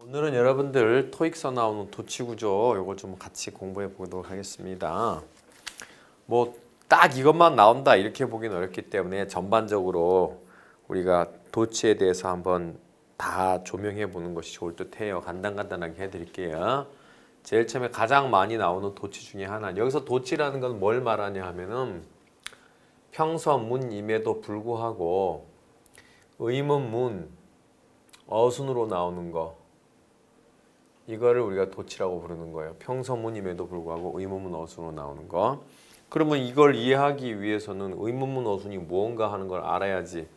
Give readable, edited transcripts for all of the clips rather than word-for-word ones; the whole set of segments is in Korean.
오늘은 여러분들 토익서 나오는 도치구조 이걸 좀 같이 공부해 보도록 하겠습니다. 뭐 딱 이것만 나온다 이렇게 보기는 어렵기 때문에 전반적으로 우리가 도치에 대해서 한번 다 조명해 보는 것이 좋을 듯 해요. 간단하게 해드릴게요. 제일 처음에 가장 많이 나오는 도치 중에 하나. 여기서 도치라는 건 뭘 말하냐 하면은 평서문임에도 불구하고 의문문 어순으로 나오는 거, 이거를 우리가 도치라고 부르는 거예요. 평서문임에도 불구하고 의문문 어순으로 나오는 거. 그러면 이걸 이해하기 위해서는 의문문 어순이 무언가 하는 걸 알아야지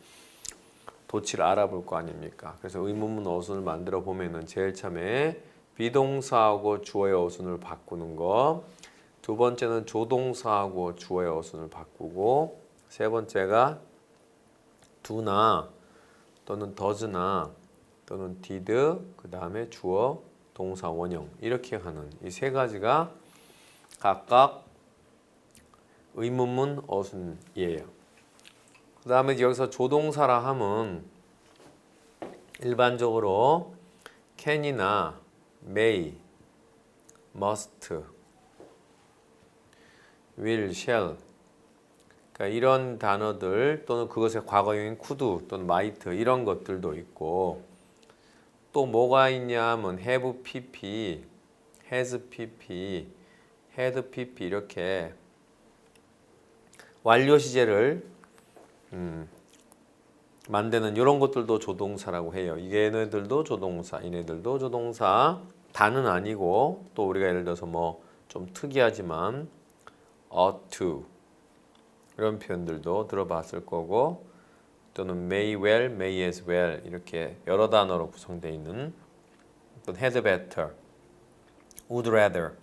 도치를 알아볼 거 아닙니까? 그래서 의문문 어순을 만들어 보면은 제일 처음에 비동사하고 주어의 어순을 바꾸는 거, 두 번째는 조동사하고 주어의 어순을 바꾸고, 세 번째가 do나 또는 does나 또는 did, 그 다음에 주어, 동사, 원형 이렇게 하는 이 세 가지가 각각 의문문 어순이에요. 그 다음에 여기서 조동사라 함은 일반적으로 can이나 may, must, will, shall, 그러니까 이런 단어들 또는 그것의 과거형인 could 또는 might 이런 것들도 있고, 또 뭐가 있냐 하면 have pp, has pp, had pp 이렇게 완료 시제를 만드는 이런 것들도 조동사라고 해요. 얘네들도 조동사, 얘네들도 조동사. 다는 아니고, 또 우리가 예를 들어서 뭐 좀 특이하지만 ought to 이런 표현들도 들어봤을 거고, 또는 may well, may as well 이렇게 여러 단어로 구성되어 있는, 또 had better, would rather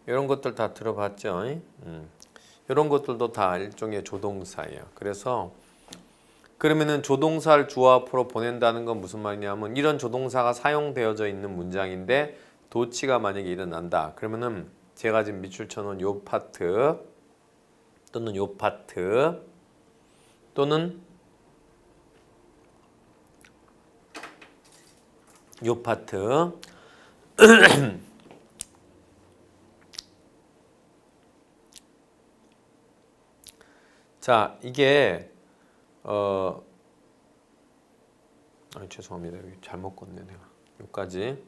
이런 것들 다 들어봤죠? 이런 것들도 다 일종의 조동사예요. 그래서 그러면은 조동사를 주어 앞으로 보낸다는 건 무슨 말이냐면, 이런 조동사가 사용되어져 있는 문장인데 도치가 만약에 일어난다. 그러면은 제가 지금 밑줄 쳐놓은 요 파트 또는 요 파트 또는 요 파트 자, 이게 죄송합니다. 여기 잘못 껐네 내가. 여기까지.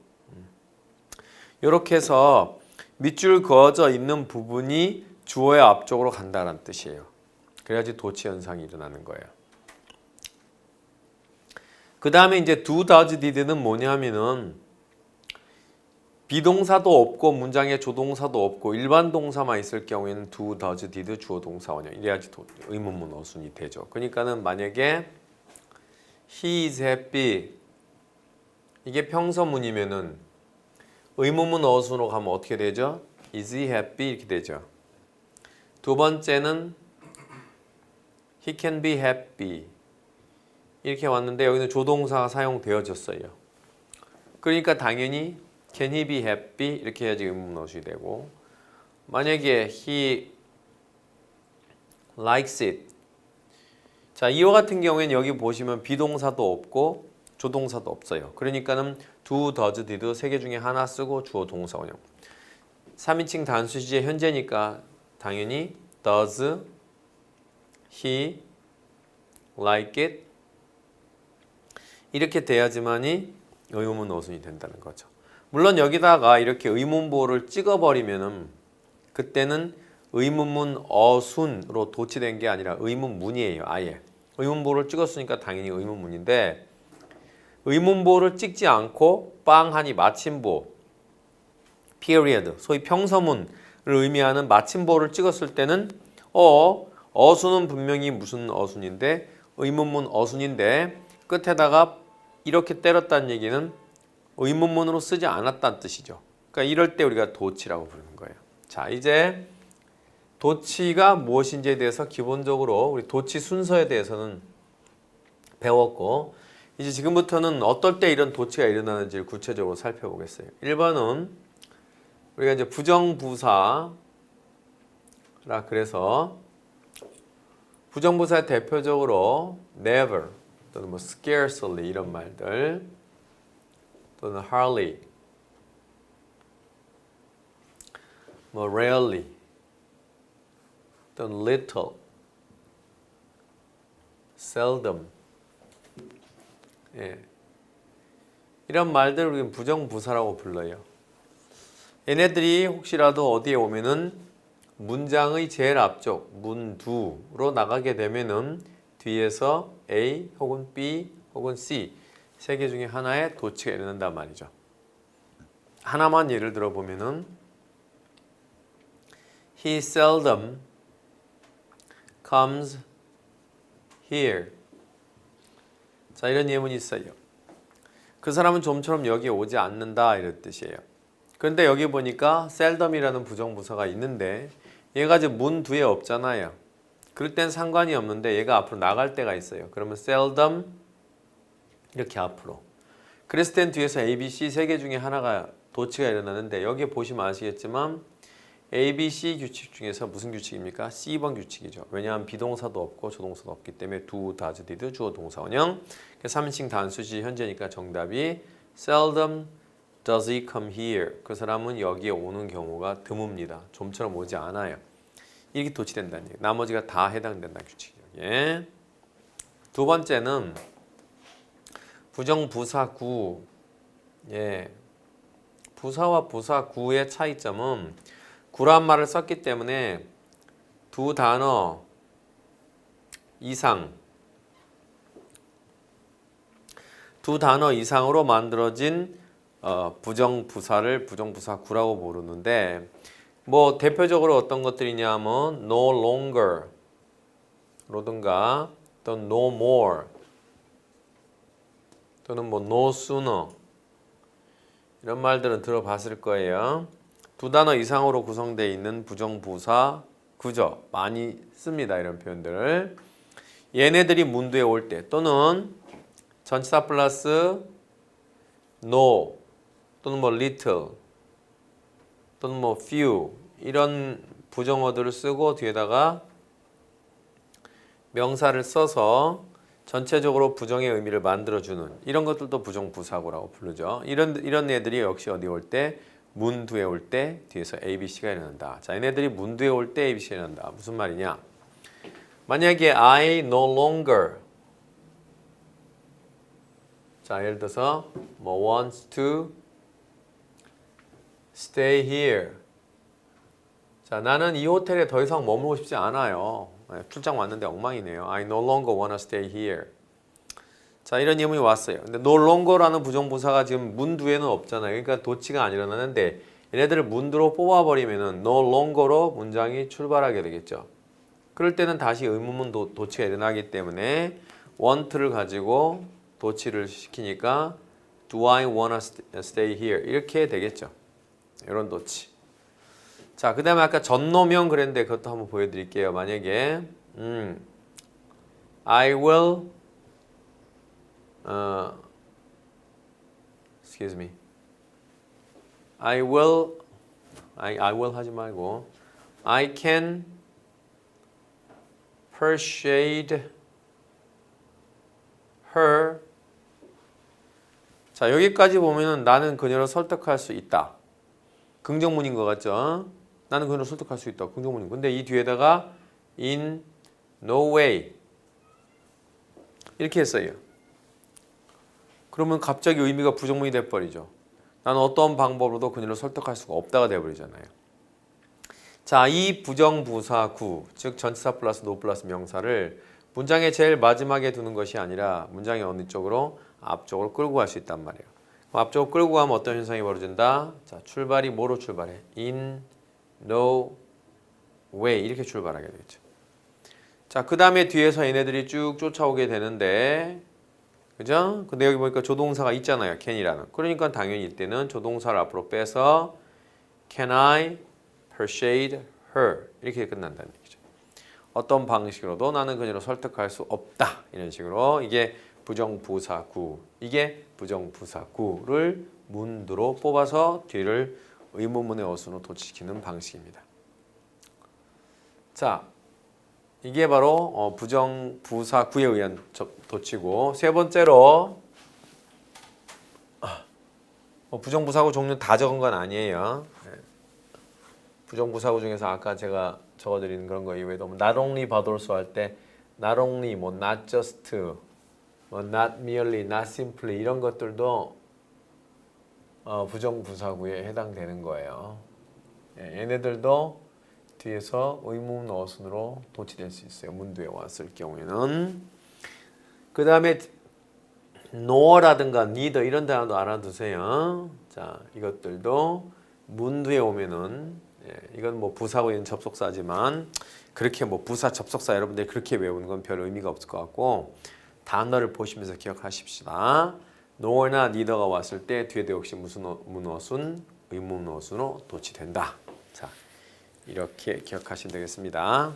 이렇게 해서 밑줄 그어져 있는 부분이 주어의 앞쪽으로 간다는 뜻이에요. 그래야지 도치 현상이 일어나는 거예요. 그 다음에 이제 do, does, did는 뭐냐면은 비동사도 없고 문장에 조동사도 없고 일반 동사만 있을 경우에는 do, does, did, 주어, 동사, 원형 이래야지 의문문 어순이 되죠. 그러니까는 만약에 he is happy 이게 평서문이면은 의문문 어순으로 가면 어떻게 되죠? is he happy 이렇게 되죠. 두 번째는 he can be happy 이렇게 왔는데 여기는 조동사가 사용되어졌어요. 그러니까 당연히 can he be happy 이렇게 해야지 의문문 어순이 되고, 만약에 he likes it, 자 이와 같은 경우에는 여기 보시면 비동사도 없고 조동사도 없어요. 그러니까는 do, does, did 세 개 중에 하나 쓰고 주어, 동사, 원형. 3인칭 단수 시제 현재니까 당연히 does he like it 이렇게 돼야지만이 의문문 어순이 된다는 거죠. 물론 여기다가 이렇게 의문보호를 찍어버리면은 그때는 의문문 어순으로 도치된 게 아니라 의문문이에요. 아예 의문보호를 찍었으니까 당연히 의문문인데, 의문보호를 찍지 않고 빵하니 마침보 period, 소위 평서문을 의미하는 마침보호를 찍었을 때는 어순은 분명히 무슨 어순인데 의문문 어순인데 끝에다가 이렇게 때렸다는 얘기는 의문문으로 쓰지 않았다는 뜻이죠. 그러니까 이럴 때 우리가 도치라고 부르는 거예요. 자, 이제 도치가 무엇인지에 대해서 기본적으로 우리 도치 순서에 대해서는 배웠고, 이제 지금부터는 어떨 때 이런 도치가 일어나는지를 구체적으로 살펴보겠어요. 1번은 우리가 이제 부정부사라 그래서 부정부사 대표적으로 never 또는 뭐 scarcely 이런 말들, 또는 hardly, 뭐 rarely, 또는 little, seldom. 예. 이런 말들을 우리는 부정부사라고 불러요. 얘네들이 혹시라도 어디에 오면은 문장의 제일 앞쪽 문두로 나가게 되면은 뒤에서 A 혹은 B 혹은 C 세 개 중에 하나에 도치가 일어난단 말이죠. 하나만 예를 들어 보면은 He seldom comes here. 자, 이런 예문이 있어요. 그 사람은 좀처럼 여기에 오지 않는다 이런 뜻이에요. 그런데 여기 보니까 seldom이라는 부정부사가 있는데 얘가 지금 문 뒤에 없잖아요. 그럴 땐 상관이 없는데 얘가 앞으로 나갈 때가 있어요. 그러면 seldom 이렇게 앞으로. 그랬을 땐 뒤에서 A, B, C 세 개 중에 하나가 도치가 일어나는데 여기 보시면 아시겠지만 A, B, C 규칙 중에서 무슨 규칙입니까? C번 규칙이죠. 왜냐하면 비동사도 없고 조동사도 없기 때문에 do, does, did, 주어, 동사, 원형. 3인칭 단수지 현재니까 정답이 seldom does he come here. 그 사람은 여기에 오는 경우가 드뭅니다. 좀처럼 오지 않아요. 이렇게 도치된다는 얘기예요. 나머지가 다 해당된다는 규칙이에요. 예. 두 번째는 부정부사구. 예. 부사와 부사구의 차이점은 구란 말을 썼기 때문에 두 단어 이상 로 만들어진 부정부사를 부정부사구라고 부르는데 뭐 대표적으로 어떤 것들이냐면 no longer 로든가 또는 no more 또는 뭐 no sooner 이런 말들은 들어봤을 거예요. 두 단어 이상으로 구성되어 있는 부정부사 구죠. 많이 씁니다. 이런 표현들을. 얘네들이 문두에 올 때 또는 전치사 플러스 no 또는 뭐 little 또는 뭐 few 이런 부정어들을 쓰고 뒤에다가 명사를 써서 전체적으로 부정의 의미를 만들어주는 이런 것들도 부정부사구라고 부르죠. 이런 애들이 역시 어디 올 때 문두에 올 때 뒤에서 A, B, C가 일어난다. 자, 얘네들이 문두에 올 때 A, B, C가 일어난다. 무슨 말이냐? 만약에 I no longer 자, 예를 들어서 뭐 wants to stay here. 자, 나는 이 호텔에 더 이상 머물고 싶지 않아요. 출장 왔는데 엉망이네요. I no longer wanna stay here. 자, 이런 예문이 왔어요. 근데 no longer라는 부정부사가 지금 문두에는 없잖아요. 그러니까 도치가 안 일어나는데 얘네들을 문두로 뽑아버리면은 no longer로 문장이 출발하게 되겠죠. 그럴 때는 다시 의문문 도치가 일어나기 때문에 want를 가지고 도치를 시키니까 do I wanna stay here 이렇게 되겠죠. 이런 도치. 자, 그 다음에 아까 전노명 그랬는데 그것도 한번 보여드릴게요. 만약에 I will excuse me. I will 하지 말고 I can persuade her. 자, 여기까지 보면은 나는 그녀를 설득할 수 있다. 긍정문인 것 같죠? 나는 그녀를 설득할 수 있다. 긍정문인. 근데 이 뒤에다가 in no way 이렇게 했어요. 그러면 갑자기 의미가 부정문이 돼버리죠. 나는 어떤 방법으로도 그녀를 설득할 수가 없다가 돼버리잖아요. 자, 이 부정부사구, 즉 전치사 플러스 no 플러스 명사를 문장의 제일 마지막에 두는 것이 아니라 문장의 어느 쪽으로 앞쪽으로 끌고 갈 수 있단 말이에요. 그럼 앞쪽으로 끌고 가면 어떤 현상이 벌어진다? 자, 출발이 뭐로 출발해? In no way 이렇게 출발하게 되겠죠. 자, 그 다음에 뒤에서 얘네들이 쭉 쫓아오게 되는데 그죠? 근데 여기 보니까 조동사가 있잖아요. can이라는. 그러니까 당연히 이때는 조동사를 앞으로 빼서 can I persuade her 이렇게 끝난다는 얘기죠. 어떤 방식으로도 나는 그녀를 설득할 수 없다. 이런 식으로 이게 부정부사구. 이게 부정부사구를 문두로 뽑아서 뒤를 의문문의 어순으로 도치시키는 방식입니다. 자, 이게 바로 부정부사구에 의한 도치고 세 번째로 부정부사구 종류 다 적은 건 아니에요. 부정부사구 중에서 아까 제가 적어드린 그런 거 이외에도 not only but also 할 때 not only, 뭐 not just, 뭐 not merely, not simply 이런 것들도 부정부사구에 해당되는 거예요. 얘네들도 뒤에서 의문 어순으로 도치될 수 있어요. 문두에 왔을 경우에는. 그 다음에 nor라든가 neither 이런 단어도 알아두세요. 자, 이것들도 문두에 오면은 이건 뭐 부사고 있는 접속사지만 그렇게 뭐 부사 접속사 여러분들이 그렇게 외우는 건 별 의미가 없을 것 같고 단어를 보시면서 기억하십시다. nor나 neither가 왔을 때 뒤에도 역시 무슨 문어순, 의문어순으로 도치된다. 자, 이렇게 기억하시면 되겠습니다.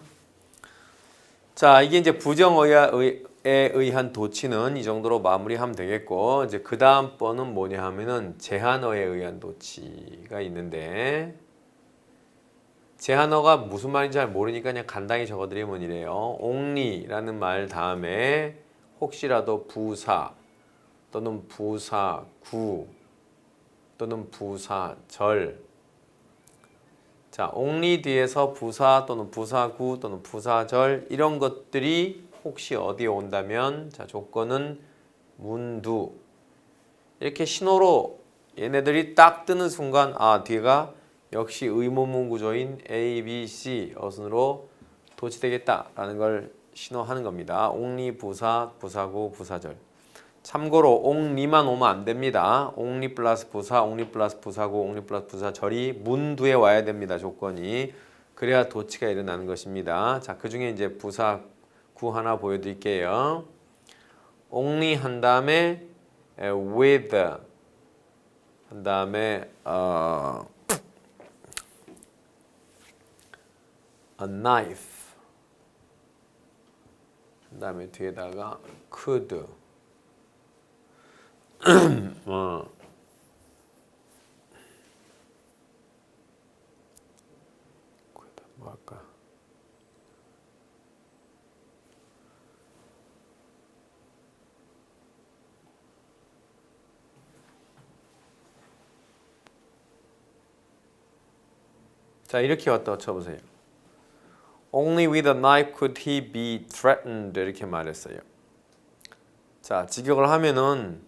자, 이게 이제 부정어에 의한 도치는 이 정도로 마무리하면 되겠고, 이제 그 다음 번은 뭐냐 하면은 제한어에 의한 도치가 있는데, 제한어가 무슨 말인지 잘 모르니까 그냥 간단히 적어드리면 이래요. only라는 말 다음에 혹시라도 부사 또는 부사구 또는 부사절. 자, only 뒤에서 부사 또는 부사구 또는 부사절 이런 것들이 혹시 어디에 온다면 자, 조건은 문두. 이렇게 신호로 얘네들이 딱 뜨는 순간 아, 뒤가 역시 의문문 구조인 A, B, C 어순으로 도치되겠다라는 걸 신호하는 겁니다. only 부사, 부사구, 부사절. 참고로 only만 오면 안 됩니다. only 플러스 부사, only 플러스 부사구, only 플러스 부사절이 문두에 와야 됩니다. 조건이. 그래야 도치가 일어나는 것입니다. 자, 그 중에 이제 부사구 하나 보여드릴게요. only 한 다음에 with 한 다음에 a knife 한 다음에 뒤에다가 could 뭐 할까? 자, 이렇게 왔다 쳐보세요. Only with a knife could he be threatened 이렇게 말했어요. 자, 직역을 하면은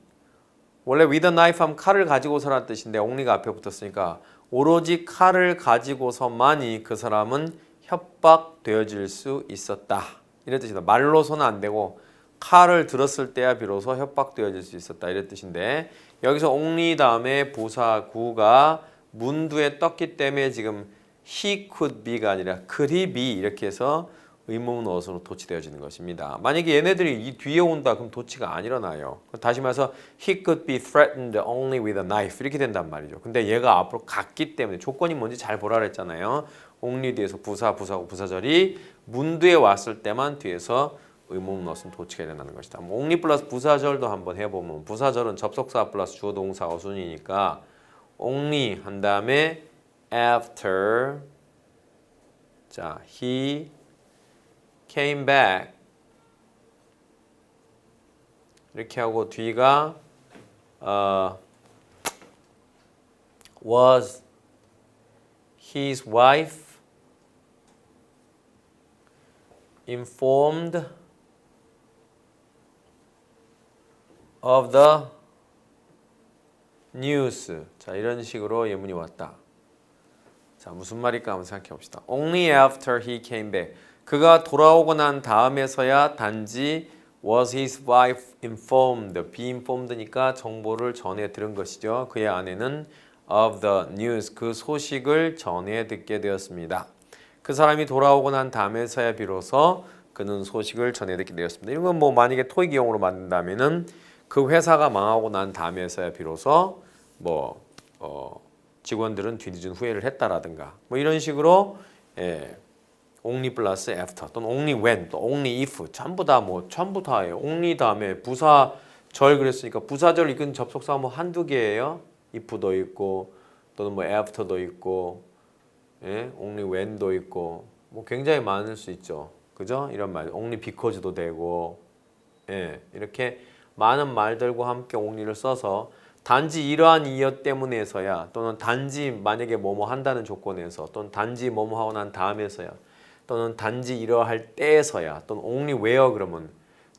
원래 with a knife 하면 칼을 가지고서라는 뜻인데 only가 앞에 붙었으니까 오로지 칼을 가지고서만이 그 사람은 협박되어질 수 있었다. 이런 뜻이다. 말로서는 안 되고 칼을 들었을 때야 비로소 협박되어질 수 있었다. 이런 뜻인데 여기서 only 다음에 부사구가 문두에 떴기 때문에 지금 he could be가 아니라 could he be 이렇게 해서 의문문 어순으로 도치되어지는 것입니다. 만약에 얘네들이 이 뒤에 온다 그럼 도치가 안 일어나요. 다시 말해서 he could be threatened only with a knife 이렇게 된단 말이죠. 근데 얘가 앞으로 갔기 때문에 조건이 뭔지 잘 보라 그랬잖아요. only 뒤에서 부사, 부사고 부사절이 문두에 왔을 때만 뒤에서 의문문 어순 도치가 일어나는 것이다. only 플러스 부사절도 한번 해보면 부사절은 접속사 플러스 주어 동사 어순이니까 only 한 다음에 after 자 he came back 이렇게 하고 뒤가 was his wife informed of the news. 자, 이런 식으로 예문이 왔다. 자, 무슨 말일까 한번 생각해 봅시다. Only after he came back. 그가 돌아오고 난 다음에서야 단지 was his wife informed. be informed니까 정보를 전해 들은 것이죠. 그의 아내는 of the news. 그 소식을 전해 듣게 되었습니다. 그 사람이 돌아오고 난 다음에서야 비로소 그는 소식을 전해 듣게 되었습니다. 이런 건 뭐 만약에 토익 이용으로 만든다면은 그 회사가 망하고 난 다음에서야 비로소 뭐 직원들은 뒤늦은 후회를 했다라든가 뭐 이런 식으로 only 플러스 after 또는 only when 또 only if 전부 다예요. only 다음에 부사절 그랬으니까 부사절 이끈 접속사 뭐 한두 개예요. if도 있고 또는 뭐 after도 있고 only when도 있고 뭐 굉장히 많을 수 있죠. 그죠? 이런 말 only because도 되고 이렇게 많은 말들과 함께 only를 써서 단지 이러한 이유 때문에서야 또는 단지 만약에 뭐뭐 한다는 조건에서 또는 단지 뭐뭐 하고 난 다음에서야 또는 단지 이러할 때에서야 또는 only where 그러면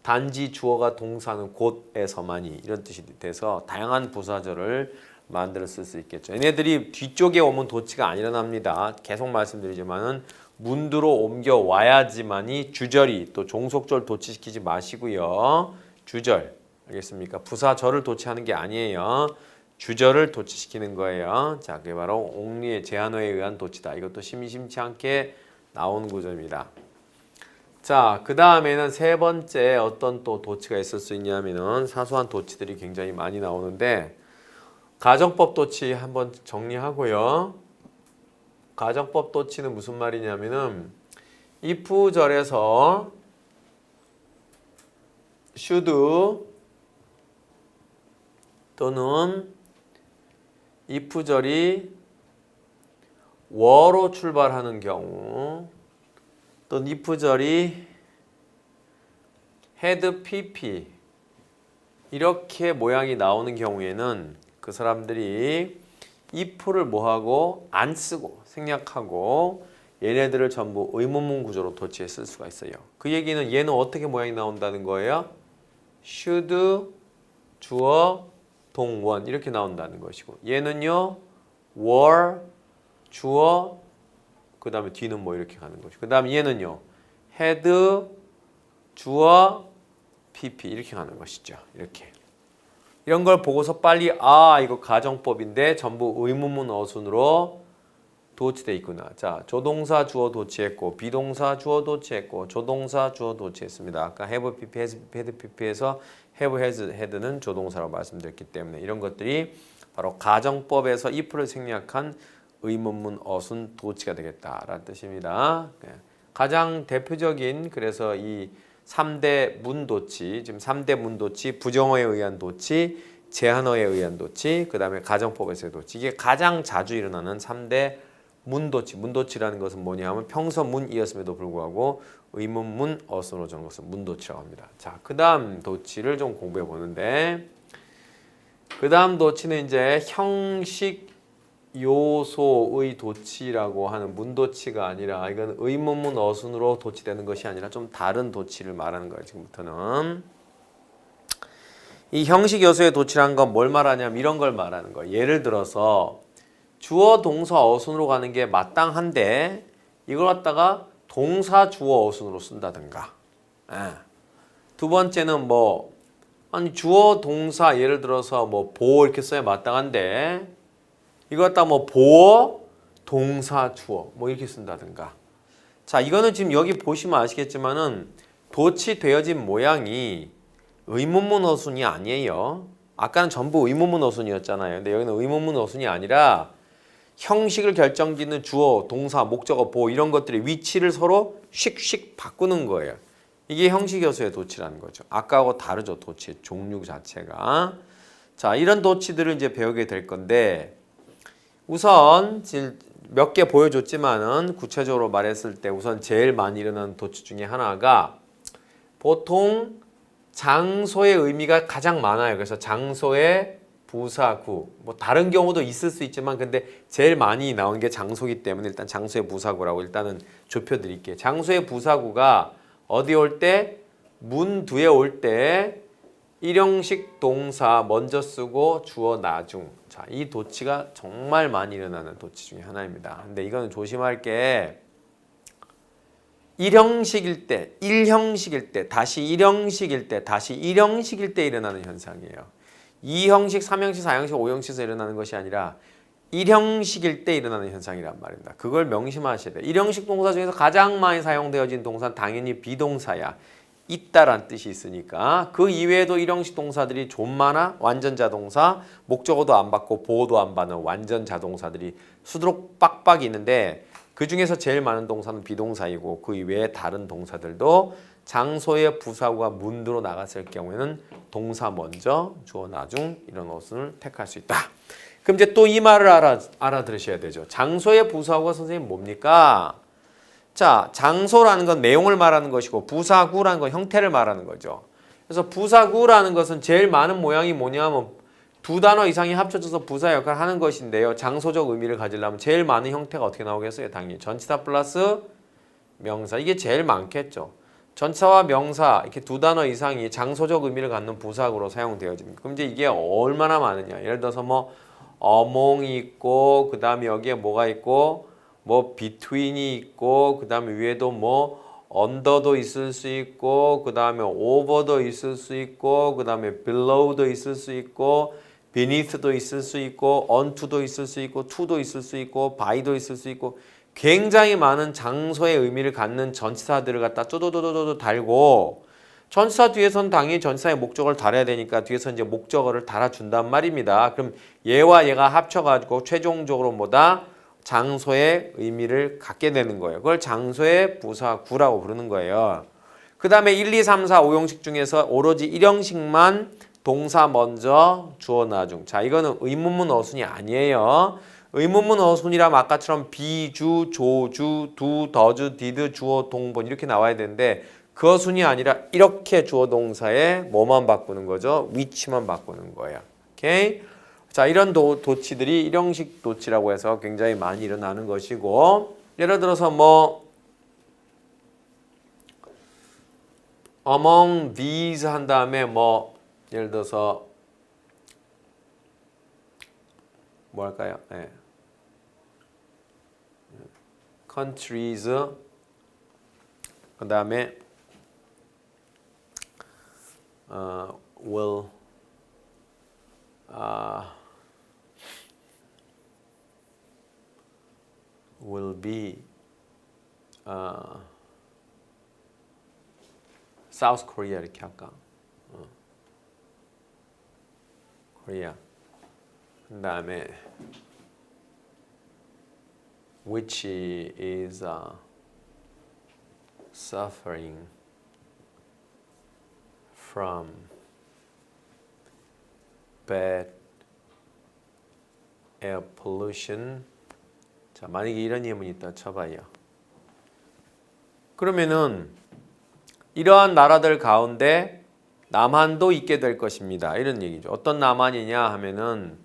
단지 주어가 동사는 곳에서만이 이런 뜻이 돼서 다양한 부사절을 만들어 쓸 수 있겠죠. 얘네들이 뒤쪽에 오면 도치가 안 일어납니다. 계속 말씀드리지만은 문두로 옮겨 와야지만이 주절이 또 종속절 도치시키지 마시고요. 주절 알겠습니까? 부사절을 도치하는 게 아니에요. 주절을 도치시키는 거예요. 자, 그게 바로 옹리의 제한어에 의한 도치다. 이것도 심심치 않게 나온 구조입니다. 자, 그 다음에는 세 번째 어떤 또 도치가 있을 수 있냐면은 사소한 도치들이 굉장히 많이 나오는데 가정법 도치 한번 정리하고요. 가정법 도치는 무슨 말이냐면은 if절에서 should 또는 if절이 were로 출발하는 경우 또는 if절이 had pp 이렇게 모양이 나오는 경우에는 그 사람들이 if를 뭐하고 안 쓰고 생략하고 얘네들을 전부 의문문 구조로 도치해 쓸 수가 있어요. 그 얘기는 얘는 어떻게 모양이 나온다는 거예요? should, 주어, 동원 이렇게 나온다는 것이고 얘는요 were, 주어, 그 다음에 뒤는 뭐 이렇게 가는 것이고 그 다음에 얘는요 had, 주어, pp 이렇게 가는 것이죠. 이렇게 이런 걸 보고서 빨리 아 이거 가정법인데 전부 의문문 어순으로 도치돼 있구나. 자, 조동사 주어 도치했고 비동사 주어 도치했고 조동사 주어 도치했습니다. 아까 have pp, had pp에서 have has had는 조동사라고 말씀드렸기 때문에 이런 것들이 바로 가정법에서 if를 생략한 의문문 어순 도치가 되겠다라는 뜻입니다. 가장 대표적인 그래서 이 3대 문도치, 지금 3대 문도치, 부정어에 의한 도치, 제한어에 의한 도치, 그 다음에 가정법에서의 도치. 이게 가장 자주 일어나는 3대 문도치. 문도치라는 것은 뭐냐 하면 평서문이었음에도 불구하고 의문문 어순으로 정한 것을 문도치라고 합니다. 자, 그 다음 도치를 좀 공부해 보는데 그 다음 도치는 이제 형식 요소의 도치라고 하는 문도치가 아니라 이건 의문문 어순으로 도치되는 것이 아니라 좀 다른 도치를 말하는 거예요. 지금부터는 이 형식 요소의 도치란 건 뭘 말하냐면 이런 걸 말하는 거예요. 예를 들어서 주어 동사 어순으로 가는 게 마땅한데 이걸 갖다가 동사 주어 어순으로 쓴다든가 두 번째는 뭐 아니 주어 동사 예를 들어서 뭐 보호 이렇게 써야 마땅한데 이거 갖다 뭐 보어, 동사, 주어 뭐 이렇게 쓴다든가. 자, 이거는 지금 여기 보시면 아시겠지만은 도치되어진 모양이 의문문 어순이 아니에요. 아까는 전부 의문문 어순이었잖아요. 근데 여기는 의문문 어순이 아니라 형식을 결정짓는 주어, 동사, 목적어, 보어 이런 것들의 위치를 서로 씩씩 바꾸는 거예요. 이게 형식 요소의 도치라는 거죠. 아까하고 다르죠. 도치의 종류 자체가. 자, 이런 도치들을 이제 배우게 될 건데 우선 몇 개 보여줬지만은 구체적으로 말했을 때 우선 제일 많이 일어나는 도치 중에 하나가 보통 장소의 의미가 가장 많아요. 그래서 장소의 부사구 뭐 다른 경우도 있을 수 있지만 근데 제일 많이 나오는 게 장소이기 때문에 일단 장소의 부사구라고 일단은 좁혀 드릴게요. 장소의 부사구가 어디 올 때? 문 뒤에 올 때 일형식 동사 먼저 쓰고 주어 나중. 자, 이 도치가 정말 많이 일어나는 도치 중에 하나입니다. 근데 이거는 조심할 게 일형식일 때, 일형식일 때, 다시 일형식일 때, 다시 일형식일 때 일어나는 현상이에요. 2형식, 3형식, 4형식, 5형식에서 일어나는 것이 아니라 일형식일 때 일어나는 현상이란 말입니다. 그걸 명심하셔야 돼요. 일형식 동사 중에서 가장 많이 사용되어진 동사는 당연히 비동사야. 있다란 뜻이 있으니까 그 이외에도 일형식 동사들이 좀 많아. 완전 자동사, 목적어도 안 받고 보어도 안 받는 완전 자동사들이 수두룩 빡빡 있는데 그 중에서 제일 많은 동사는 비동사이고 그 이외에 다른 동사들도 장소의 부사구가 문으로 나갔을 경우에는 동사 먼저, 주어 나중 이런 어순을 택할 수 있다. 그럼 이제 또 이 말을 알아들으셔야 되죠. 장소의 부사구가 선생님 뭡니까? 자, 장소라는 건 내용을 말하는 것이고 부사구라는 건 형태를 말하는 거죠. 그래서 부사구라는 것은 제일 많은 모양이 뭐냐면 두 단어 이상이 합쳐져서 부사 역할을 하는 것인데요. 장소적 의미를 가지려면 제일 많은 형태가 어떻게 나오겠어요? 당연히 전치사 플러스 명사. 이게 제일 많겠죠. 전치사와 명사 이렇게 두 단어 이상이 장소적 의미를 갖는 부사구로 사용되어집니다. 그럼 이제 이게 얼마나 많으냐? 예를 들어서 뭐 among이 있고 그 다음에 여기에 뭐가 있고 뭐 between이 있고 그 다음에 위에도 뭐 under도 있을 수 있고 그 다음에 over도 있을 수 있고 그 다음에 below도 있을 수 있고 beneath도 있을 수 있고 onto도 있을 수 있고 to도 있을 수 있고 by도 있을 수 있고 굉장히 많은 장소의 의미를 갖는 전치사들을 갖다 쪼도도도도 달고 전치사 뒤에선 당연히 전치사의 목적어를 달아야 되니까 뒤에서 이제 목적어를 달아준단 말입니다. 그럼 얘와 얘가 합쳐가지고 최종적으로 뭐다? 장소의 의미를 갖게 되는 거예요. 그걸 장소의 부사구라고 부르는 거예요. 그 다음에 1, 2, 3, 4, 5형식 중에서 오로지 1형식만 동사 먼저 주어 나중. 자, 이거는 의문문 어순이 아니에요. 의문문 어순이라면 아까처럼 비주, 조주, 두, 더주, 디드, 주어, 동본 이렇게 나와야 되는데 그 어순이 아니라 이렇게 주어 동사에 뭐만 바꾸는 거죠? 위치만 바꾸는 거예요. 오케이? 자, 이런 도치들이 1형식 도치라고 해서 굉장히 많이 일어나는 것이고 예를 들어서 뭐 among these 한 다음에 뭐 예를 들어서 뭐 할까요? 네. countries 그 다음에 will be South Korea 이렇게 할까? Korea. 그 다음에 which is suffering from bad air pollution. 자, 만약에 이런 예문이 있다 쳐봐요. 그러면은 이러한 나라들 가운데 남한도 있게 될 것입니다. 이런 얘기죠. 어떤 남한이냐 하면은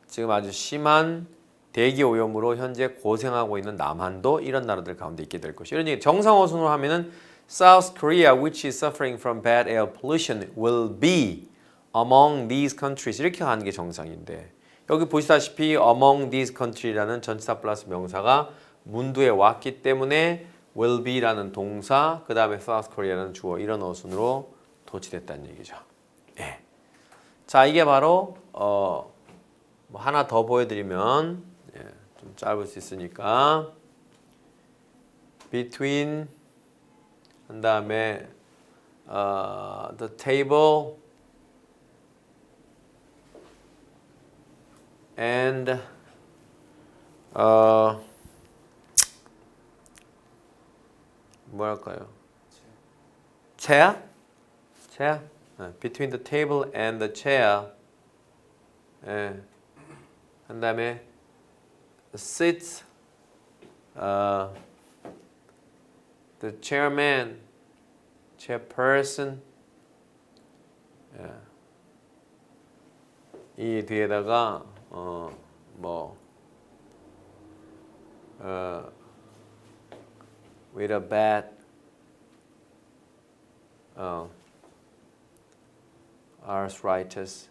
지금 아주 심한 대기 오염으로 현재 고생하고 있는 남한도 이런 나라들 가운데 있게 될 것이죠. 이런 얘기 정상어순으로 하면은 South Korea, which is suffering from bad air pollution, will be among these countries. 이렇게 하는 게 정상인데 여기 보시다시피 among these country라는 전치사 플러스 명사가 문두에 왔기 때문에 will be라는 동사, 그 다음에 South Korea라는 주어 이런 어순으로 도치됐다는 얘기죠. 예. 자, 이게 바로 뭐 하나 더 보여드리면 좀 짧을 수 있으니까 between 한 다음에 the table and 뭐랄까요? chair? chair? between the table and the chair. 예. 한 다음에 sits the chairman, chairperson. 예. 이 뒤에다가 with a bad arthritis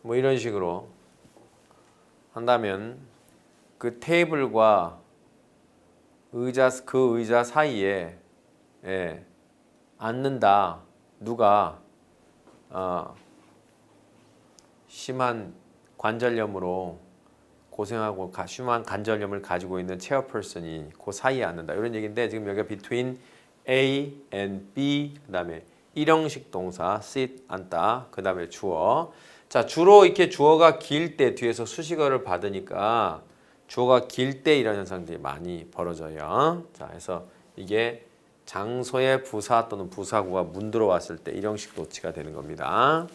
뭐 이런 식으로 한다면 그 테이블과 그 의자 사이에 앉는다. 누가 심한 관절염으로 고생하고 심한 관절염을 가지고 있는 체어퍼슨이 그 사이에 앉는다. 이런 얘기인데 지금 여기가 between A and B 그 다음에 일형식 동사 sit 앉다 그 다음에 주어. 자, 주로 이렇게 주어가 길 때 뒤에서 수식어를 받으니까 주어가 길 때 이런 현상들이 많이 벌어져요. 자, 그래서 이게 장소의 부사 또는 부사구가 문들어 왔을 때 일형식 도치가 되는 겁니다.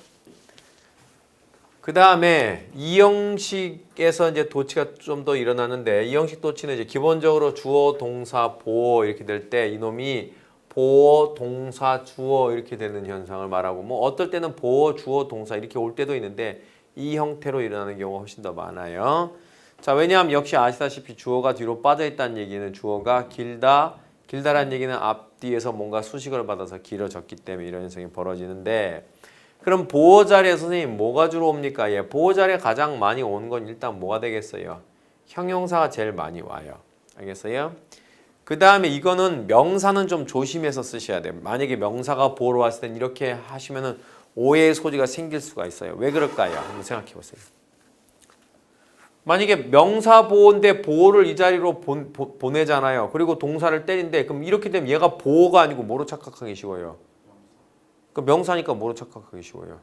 그 다음에 이 형식에서 이제 도치가 좀 더 일어나는데 이 형식 도치는 이제 기본적으로 주어, 동사, 보어 이렇게 될 때 이놈이 보어, 동사, 주어 이렇게 되는 현상을 말하고 뭐 어떨 때는 보어, 주어, 동사 이렇게 올 때도 있는데 이 형태로 일어나는 경우가 훨씬 더 많아요. 자, 왜냐하면 역시 아시다시피 주어가 뒤로 빠져있다는 얘기는 주어가 길다라는 얘기는 앞뒤에서 뭔가 수식을 받아서 길어졌기 때문에 이런 현상이 벌어지는데, 그럼 보호 자리에 선생님 뭐가 주로 옵니까? 예, 보호 자리에 가장 많이 오는 건 일단 뭐가 되겠어요? 형용사가 제일 많이 와요. 알겠어요? 그 다음에 이거는 명사는 좀 조심해서 쓰셔야 돼요. 만약에 명사가 보호로 왔을 땐 이렇게 하시면은 오해의 소지가 생길 수가 있어요. 왜 그럴까요? 한번 생각해 보세요. 만약에 명사 보호인데 보호를 이 자리로 보내잖아요. 그리고 동사를 때린데, 그럼 이렇게 되면 얘가 보호가 아니고 뭐로 착각하기 쉬워요? 그 명사니까 뭐로 착각하기 쉬워요?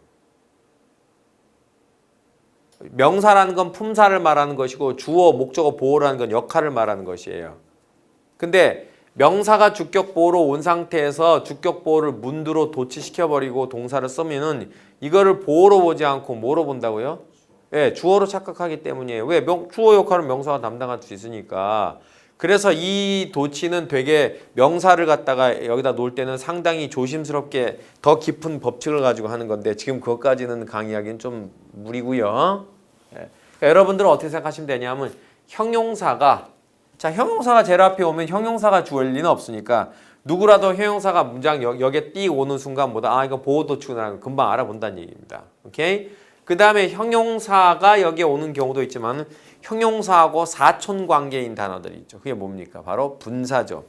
명사라는 건 품사를 말하는 것이고 주어, 목적어, 보호라는 건 역할을 말하는 것이에요. 근데 명사가 주격 보호로 온 상태에서 주격 보호를 문두로 도치시켜버리고 동사를 쓰면은 이거를 보호로 보지 않고 뭐로 본다고요? 예, 주어로 착각하기 때문이에요. 왜? 주어 역할은 명사가 담당할 수 있으니까. 그래서 이 도치는 되게 명사를 갖다가 여기다 놓을 때는 상당히 조심스럽게 더 깊은 법칙을 가지고 하는 건데 지금 그것까지는 강의하기는 좀 무리고요. 예. 그러니까 여러분들은 어떻게 생각하시면 되냐면 형용사가 제일 앞에 오면 형용사가 주어일 리는 없으니까 누구라도 형용사가 문장 여기에 띄 오는 순간보다 이거 보호 도치구나 금방 알아본다는 얘기입니다. 오케이? 그 다음에 형용사가 여기에 오는 경우도 있지만 형용사하고 사촌 관계인 단어들이 있죠. 그게 뭡니까? 바로 분사죠.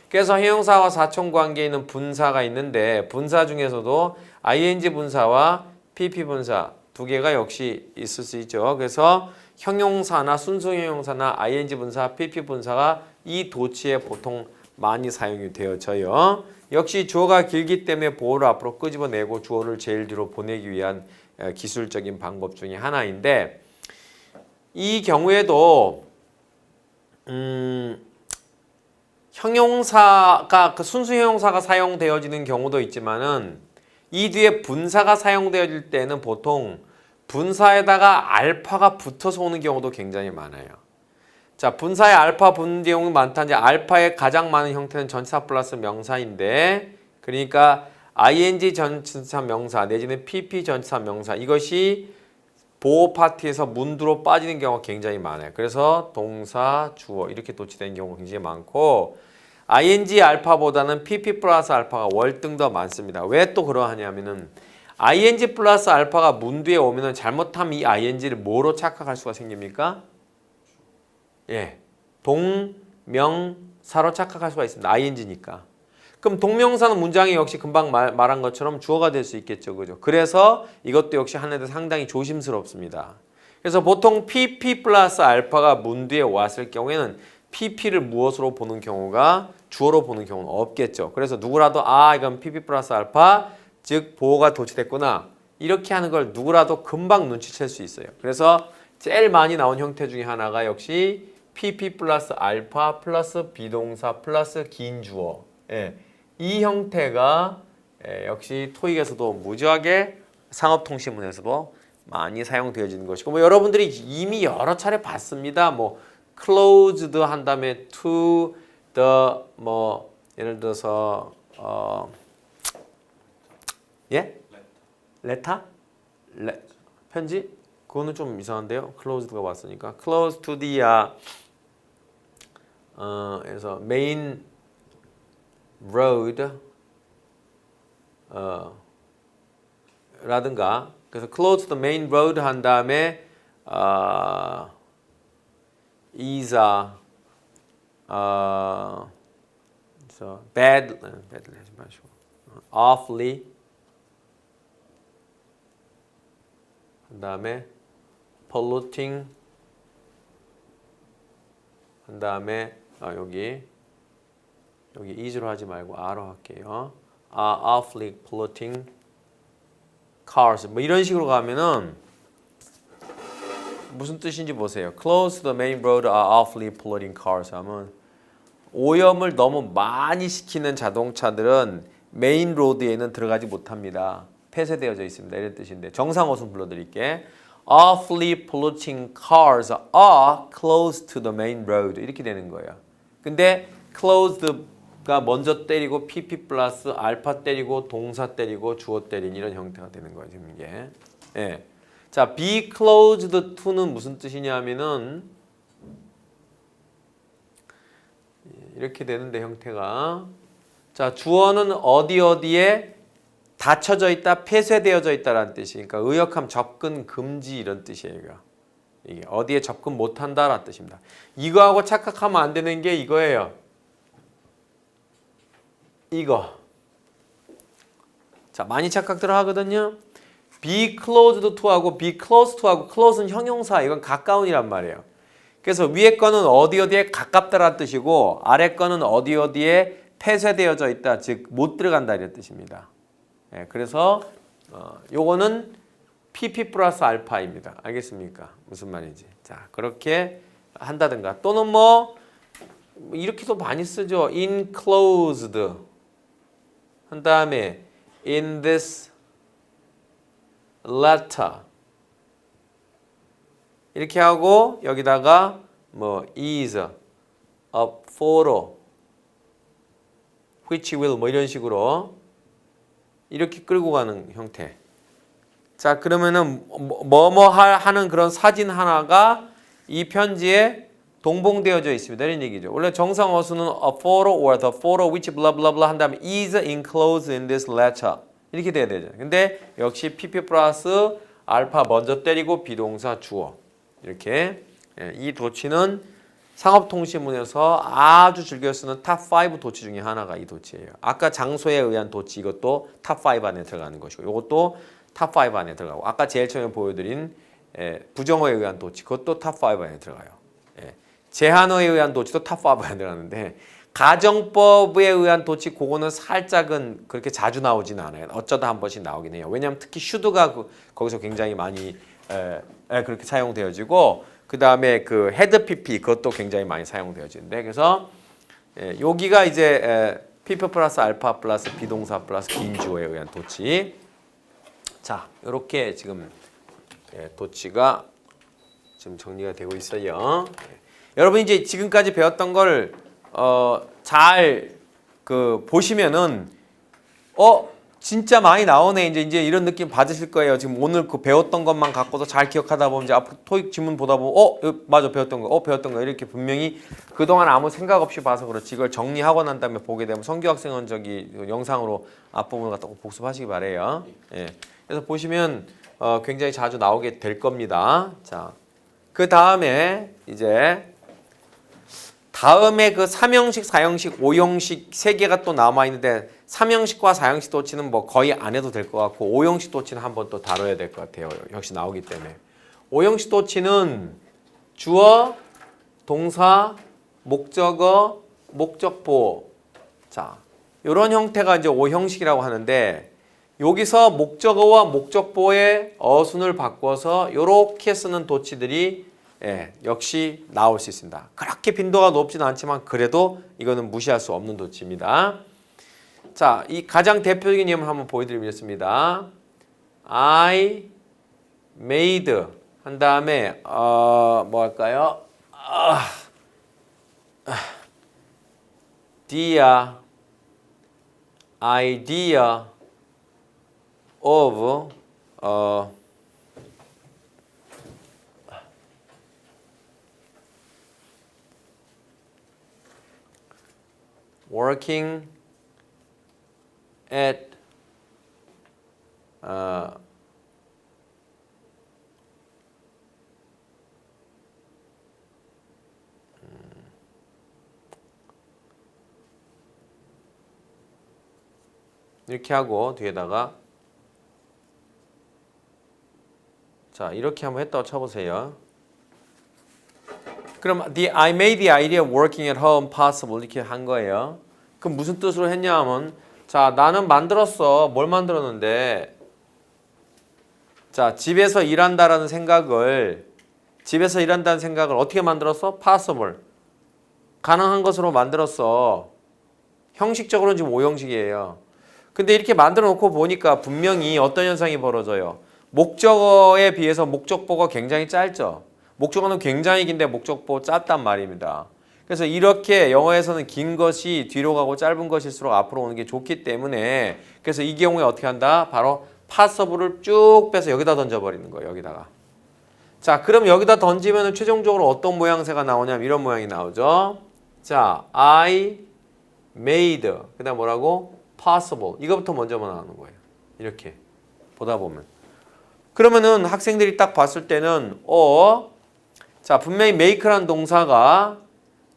그래서 형용사와 사촌 관계에 있는 분사가 있는데 분사 중에서도 ing 분사와 pp 분사 두 개가 역시 있을 수 있죠. 그래서 형용사나 순수 형용사나 ing 분사, pp 분사가 이 도치에 보통 많이 사용이 되어져요. 역시 주어가 길기 때문에 보호를 앞으로 끄집어내고 주어를 제일 뒤로 보내기 위한 기술적인 방법 중에 하나인데, 이 경우에도 형용사가 순수 형용사가 사용되어지는 경우도 있지만은 이 뒤에 분사가 사용되어질 때는 보통 분사에다가 알파가 붙어서 오는 경우도 굉장히 많아요. 자, 분사에 알파 붙는 경우가 많다. 이제 알파의 가장 많은 형태는 전치사 플러스 명사인데, 그러니까 ing 전치사 명사 내지는 pp 전치사 명사, 이것이 보호 파트에서 문두로 빠지는 경우가 굉장히 많아요. 그래서 동사, 주어 이렇게 도치되는 경우가 굉장히 많고, ing 알파보다는 pp 플러스 알파가 월등 더 많습니다. 왜 또 그러하냐면은 ing 플러스 알파가 문두에 오면은 잘못하면 이 ing를 뭐로 착각할 수가 생깁니까? 예, 동명사로 착각할 수가 있습니다. ing니까. 그럼 동명사는 문장이 역시 금방 말한 것처럼 주어가 될 수 있겠죠. 그죠? 그래서 이것도 역시 하나도 상당히 조심스럽습니다. 그래서 보통 pp 플러스 알파가 문두에 왔을 경우에는 pp를 무엇으로 보는 경우가 주어로 보는 경우는 없겠죠. 그래서 누구라도 이건 pp 플러스 알파, 즉 보호가 도치됐구나, 이렇게 하는 걸 누구라도 금방 눈치챌 수 있어요. 그래서 제일 많이 나온 형태 중에 하나가 역시 pp 플러스 알파 플러스 비동사 플러스 긴 주어. 예. 이 형태가 역시 토익에서도 무지하게 상업통신문에서도 많이 사용되어지는 것이고, 뭐 여러분들이 이미 여러 차례 봤습니다. 뭐 closed 한 다음에 to the 뭐 예를 들어서 letter? 편지? 그거는 좀 이상한데요. closed가 왔으니까 close to the 그래서 main road 라든가, 그래서 close to the main road 한 다음에 is so badly 하지 마시고 awfully 한 다음에 polluting 한 다음에 여기 is로 하지 말고 a로 할게요. awfully polluting cars 뭐 이런 식으로 가면은 무슨 뜻인지 보세요. Close to the main road are awfully polluting cars 하면 오염을 너무 많이 시키는 자동차들은 메인 로드에는 들어가지 못합니다. 폐쇄되어져 있습니다. 이런 뜻인데 정상어순 불러드릴게. Awfully polluting cars are close to the main road 이렇게 되는 거예요. 근데 closed가 먼저 때리고 pp 플러스 알파 때리고 동사 때리고 주어 때린 이런 형태가 되는 거예요. 지금 이게. 예. 자, be closed to는 무슨 뜻이냐면은 이렇게 되는데 형태가 자, 주어는 어디 어디에 닫혀져 있다, 폐쇄되어져 있다라는 뜻이. 그러니까 의역함 접근 금지 이런 뜻이에요. 이게 어디에 접근 못한다라는 뜻입니다. 이거하고 착각하면 안 되는 게 이거예요. 이거. 자, 많이 착각들 하거든요. be closed to하고 be close to하고 close는 형용사, 이건 가까운이란 말이에요. 그래서 위에 거는 어디 어디에 가깝다라는 뜻이고 아래 거는 어디 어디에 폐쇄되어져 있다, 즉 못 들어간다 이런 뜻입니다. 예, 그래서 요거는 PP 플러스 알파입니다. 알겠습니까? 무슨 말인지. 자, 그렇게 한다든가 또는 뭐 이렇게도 많이 쓰죠. enclosed 한 다음에 in this letter 이렇게 하고 여기다가 뭐 is a photo which will 뭐 이런 식으로 이렇게 끌고 가는 형태. 자, 그러면은 뭐뭐 하는 그런 사진 하나가 이 편지에 동봉되어져 있습니다. 이런 얘기죠. 원래 정상 어수는 a photo or the photo which blah blah blah 한 다음에 is enclosed in this letter 이렇게 돼야 되죠. 근데 역시 PP 플러스 알파 먼저 때리고 비동사 주어 이렇게. 이 도치는 상업통신문에서 아주 즐겨 쓰는 탑5 도치 중에 하나가 이 도치예요. 아까 장소에 의한 도치 이것도 탑5 안에 들어가는 것이고 이것도 탑5 안에 들어가고 아까 제일 처음에 보여드린 부정어에 의한 도치 그것도 탑5 안에 들어가요. 제한어에 의한 도치도 탑5 안에 들어가는데 가정법에 의한 도치 그거는 살짝은 그렇게 자주 나오지는 않아요. 어쩌다 한 번씩 나오긴 해요. 왜냐하면 특히 should가 거기서 굉장히 많이 그렇게 사용되어지고 그 다음에 그 헤드 PP 그것도 굉장히 많이 사용되어지는데 그래서 여기가 이제 PP 플러스 알파 플러스 비동사 플러스 빈주어에 의한 도치. 자, 이렇게 지금 도치가 지금 정리가 되고 있어요. 여러분 이제 지금까지 배웠던 걸 잘 보시면은 진짜 많이 나오네 이제 이런 느낌 받으실 거예요. 지금 오늘 그 배웠던 것만 갖고도 잘 기억하다 보면 이제 앞으로 토익 지문 보다 보면 맞아 배웠던 거 이렇게 분명히 그동안 아무 생각 없이 봐서 그렇지 이걸 정리하고 난 다음에 보게 되면 성교 학생은 저기 영상으로 앞부분을 갖다 꼭 복습하시기 바래요. 예. 그래서 보시면 굉장히 자주 나오게 될 겁니다. 자, 그 다음에 이제 다음에 그 3형식, 4형식, 5형식 세 개가 또 남아 있는데 3형식과 4형식 도치는 뭐 거의 안 해도 될 것 같고 5형식 도치는 한번 또 다뤄야 될 것 같아요. 역시 나오기 때문에. 5형식 도치는 주어, 동사, 목적어, 목적보. 자, 이런 형태가 이제 5형식이라고 하는데 여기서 목적어와 목적보의 어순을 바꿔서 이렇게 쓰는 도치들이 역시 나올 수 있습니다. 그렇게 빈도가 높지는 않지만 그래도 이거는 무시할 수 없는 도치입니다. 자, 이 가장 대표적인 예문 한번 보여드리겠습니다. I made 한 다음에 뭐 할까요? the idea of working at 이렇게 하고 뒤에다가 자 이렇게 한번 했다고 쳐보세요. 그럼 I made the idea of working at home possible 이렇게 한 거예요. 그럼 무슨 뜻으로 했냐 하면 자 나는 만들었어. 뭘 만들었는데 자 집에서 일한다는 생각을 어떻게 만들었어? possible 가능한 것으로 만들었어. 형식적으로는 지금 5형식이에요. 근데 이렇게 만들어 놓고 보니까 분명히 어떤 현상이 벌어져요. 목적어에 비해서 목적보가 굉장히 짧죠. 목적어는 굉장히 긴데 목적보 짧단 말입니다. 그래서 이렇게 영어에서는 긴 것이 뒤로 가고 짧은 것일수록 앞으로 오는 게 좋기 때문에 그래서 이 경우에 어떻게 한다? 바로 possible을 쭉 빼서 여기다 던져버리는 거예요. 여기다가. 자, 그럼 여기다 던지면 최종적으로 어떤 모양새가 나오냐면 이런 모양이 나오죠. 자, I made. 그 다음 뭐라고? possible. 이거부터 먼저 나오는 거예요. 이렇게 보다 보면. 그러면은 학생들이 딱 봤을 때는 자, 분명히 make라는 동사가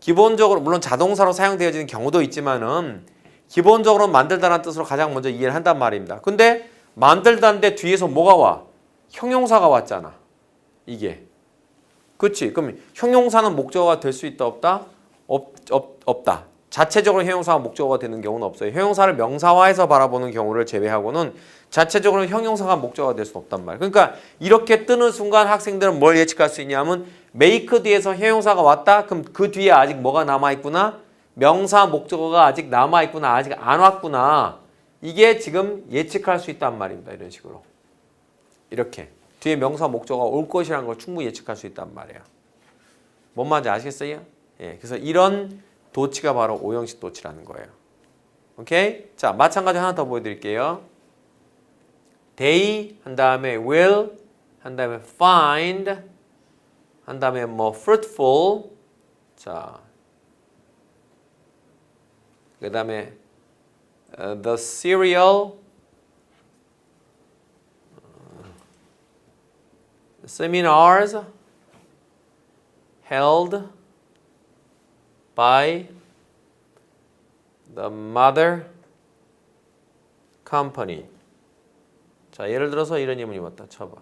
기본적으로 물론 자동사로 사용되어지는 경우도 있지만은 기본적으로 만들다라는 뜻으로 가장 먼저 이해를 한단 말입니다. 근데 만들다인데 뒤에서 뭐가 와? 형용사가 왔잖아. 이게. 그치? 그럼 형용사는 목적어가 될 수 있다 없다? 없다. 자체적으로 형용사가 목적어가 되는 경우는 없어요. 형용사를 명사화해서 바라보는 경우를 제외하고는 자체적으로 형용사가 목적어가 될 수 없단 말이에요. 그러니까 이렇게 뜨는 순간 학생들은 뭘 예측할 수 있냐면 make 뒤에서 형용사가 왔다? 그럼 그 뒤에 아직 뭐가 남아있구나? 명사 목적어가 아직 남아있구나. 아직 안 왔구나. 이게 지금 예측할 수 있단 말입니다. 이런 식으로. 이렇게. 뒤에 명사 목적어가 올 것이라는 걸 충분히 예측할 수 있단 말이에요. 뭔 말인지 아시겠어요? 예, 그래서 이런 도치가 바로 오형식 도치라는 거예요. 오케이? 자, 마찬가지 하나 더 보여드릴게요. They 한 다음에 will 한 다음에 find 한 다음에 뭐 fruitful 자, 그 다음에 the cereal seminars held by the mother company. 자, 예를 들어서 이런 예문이 왔다 쳐봐.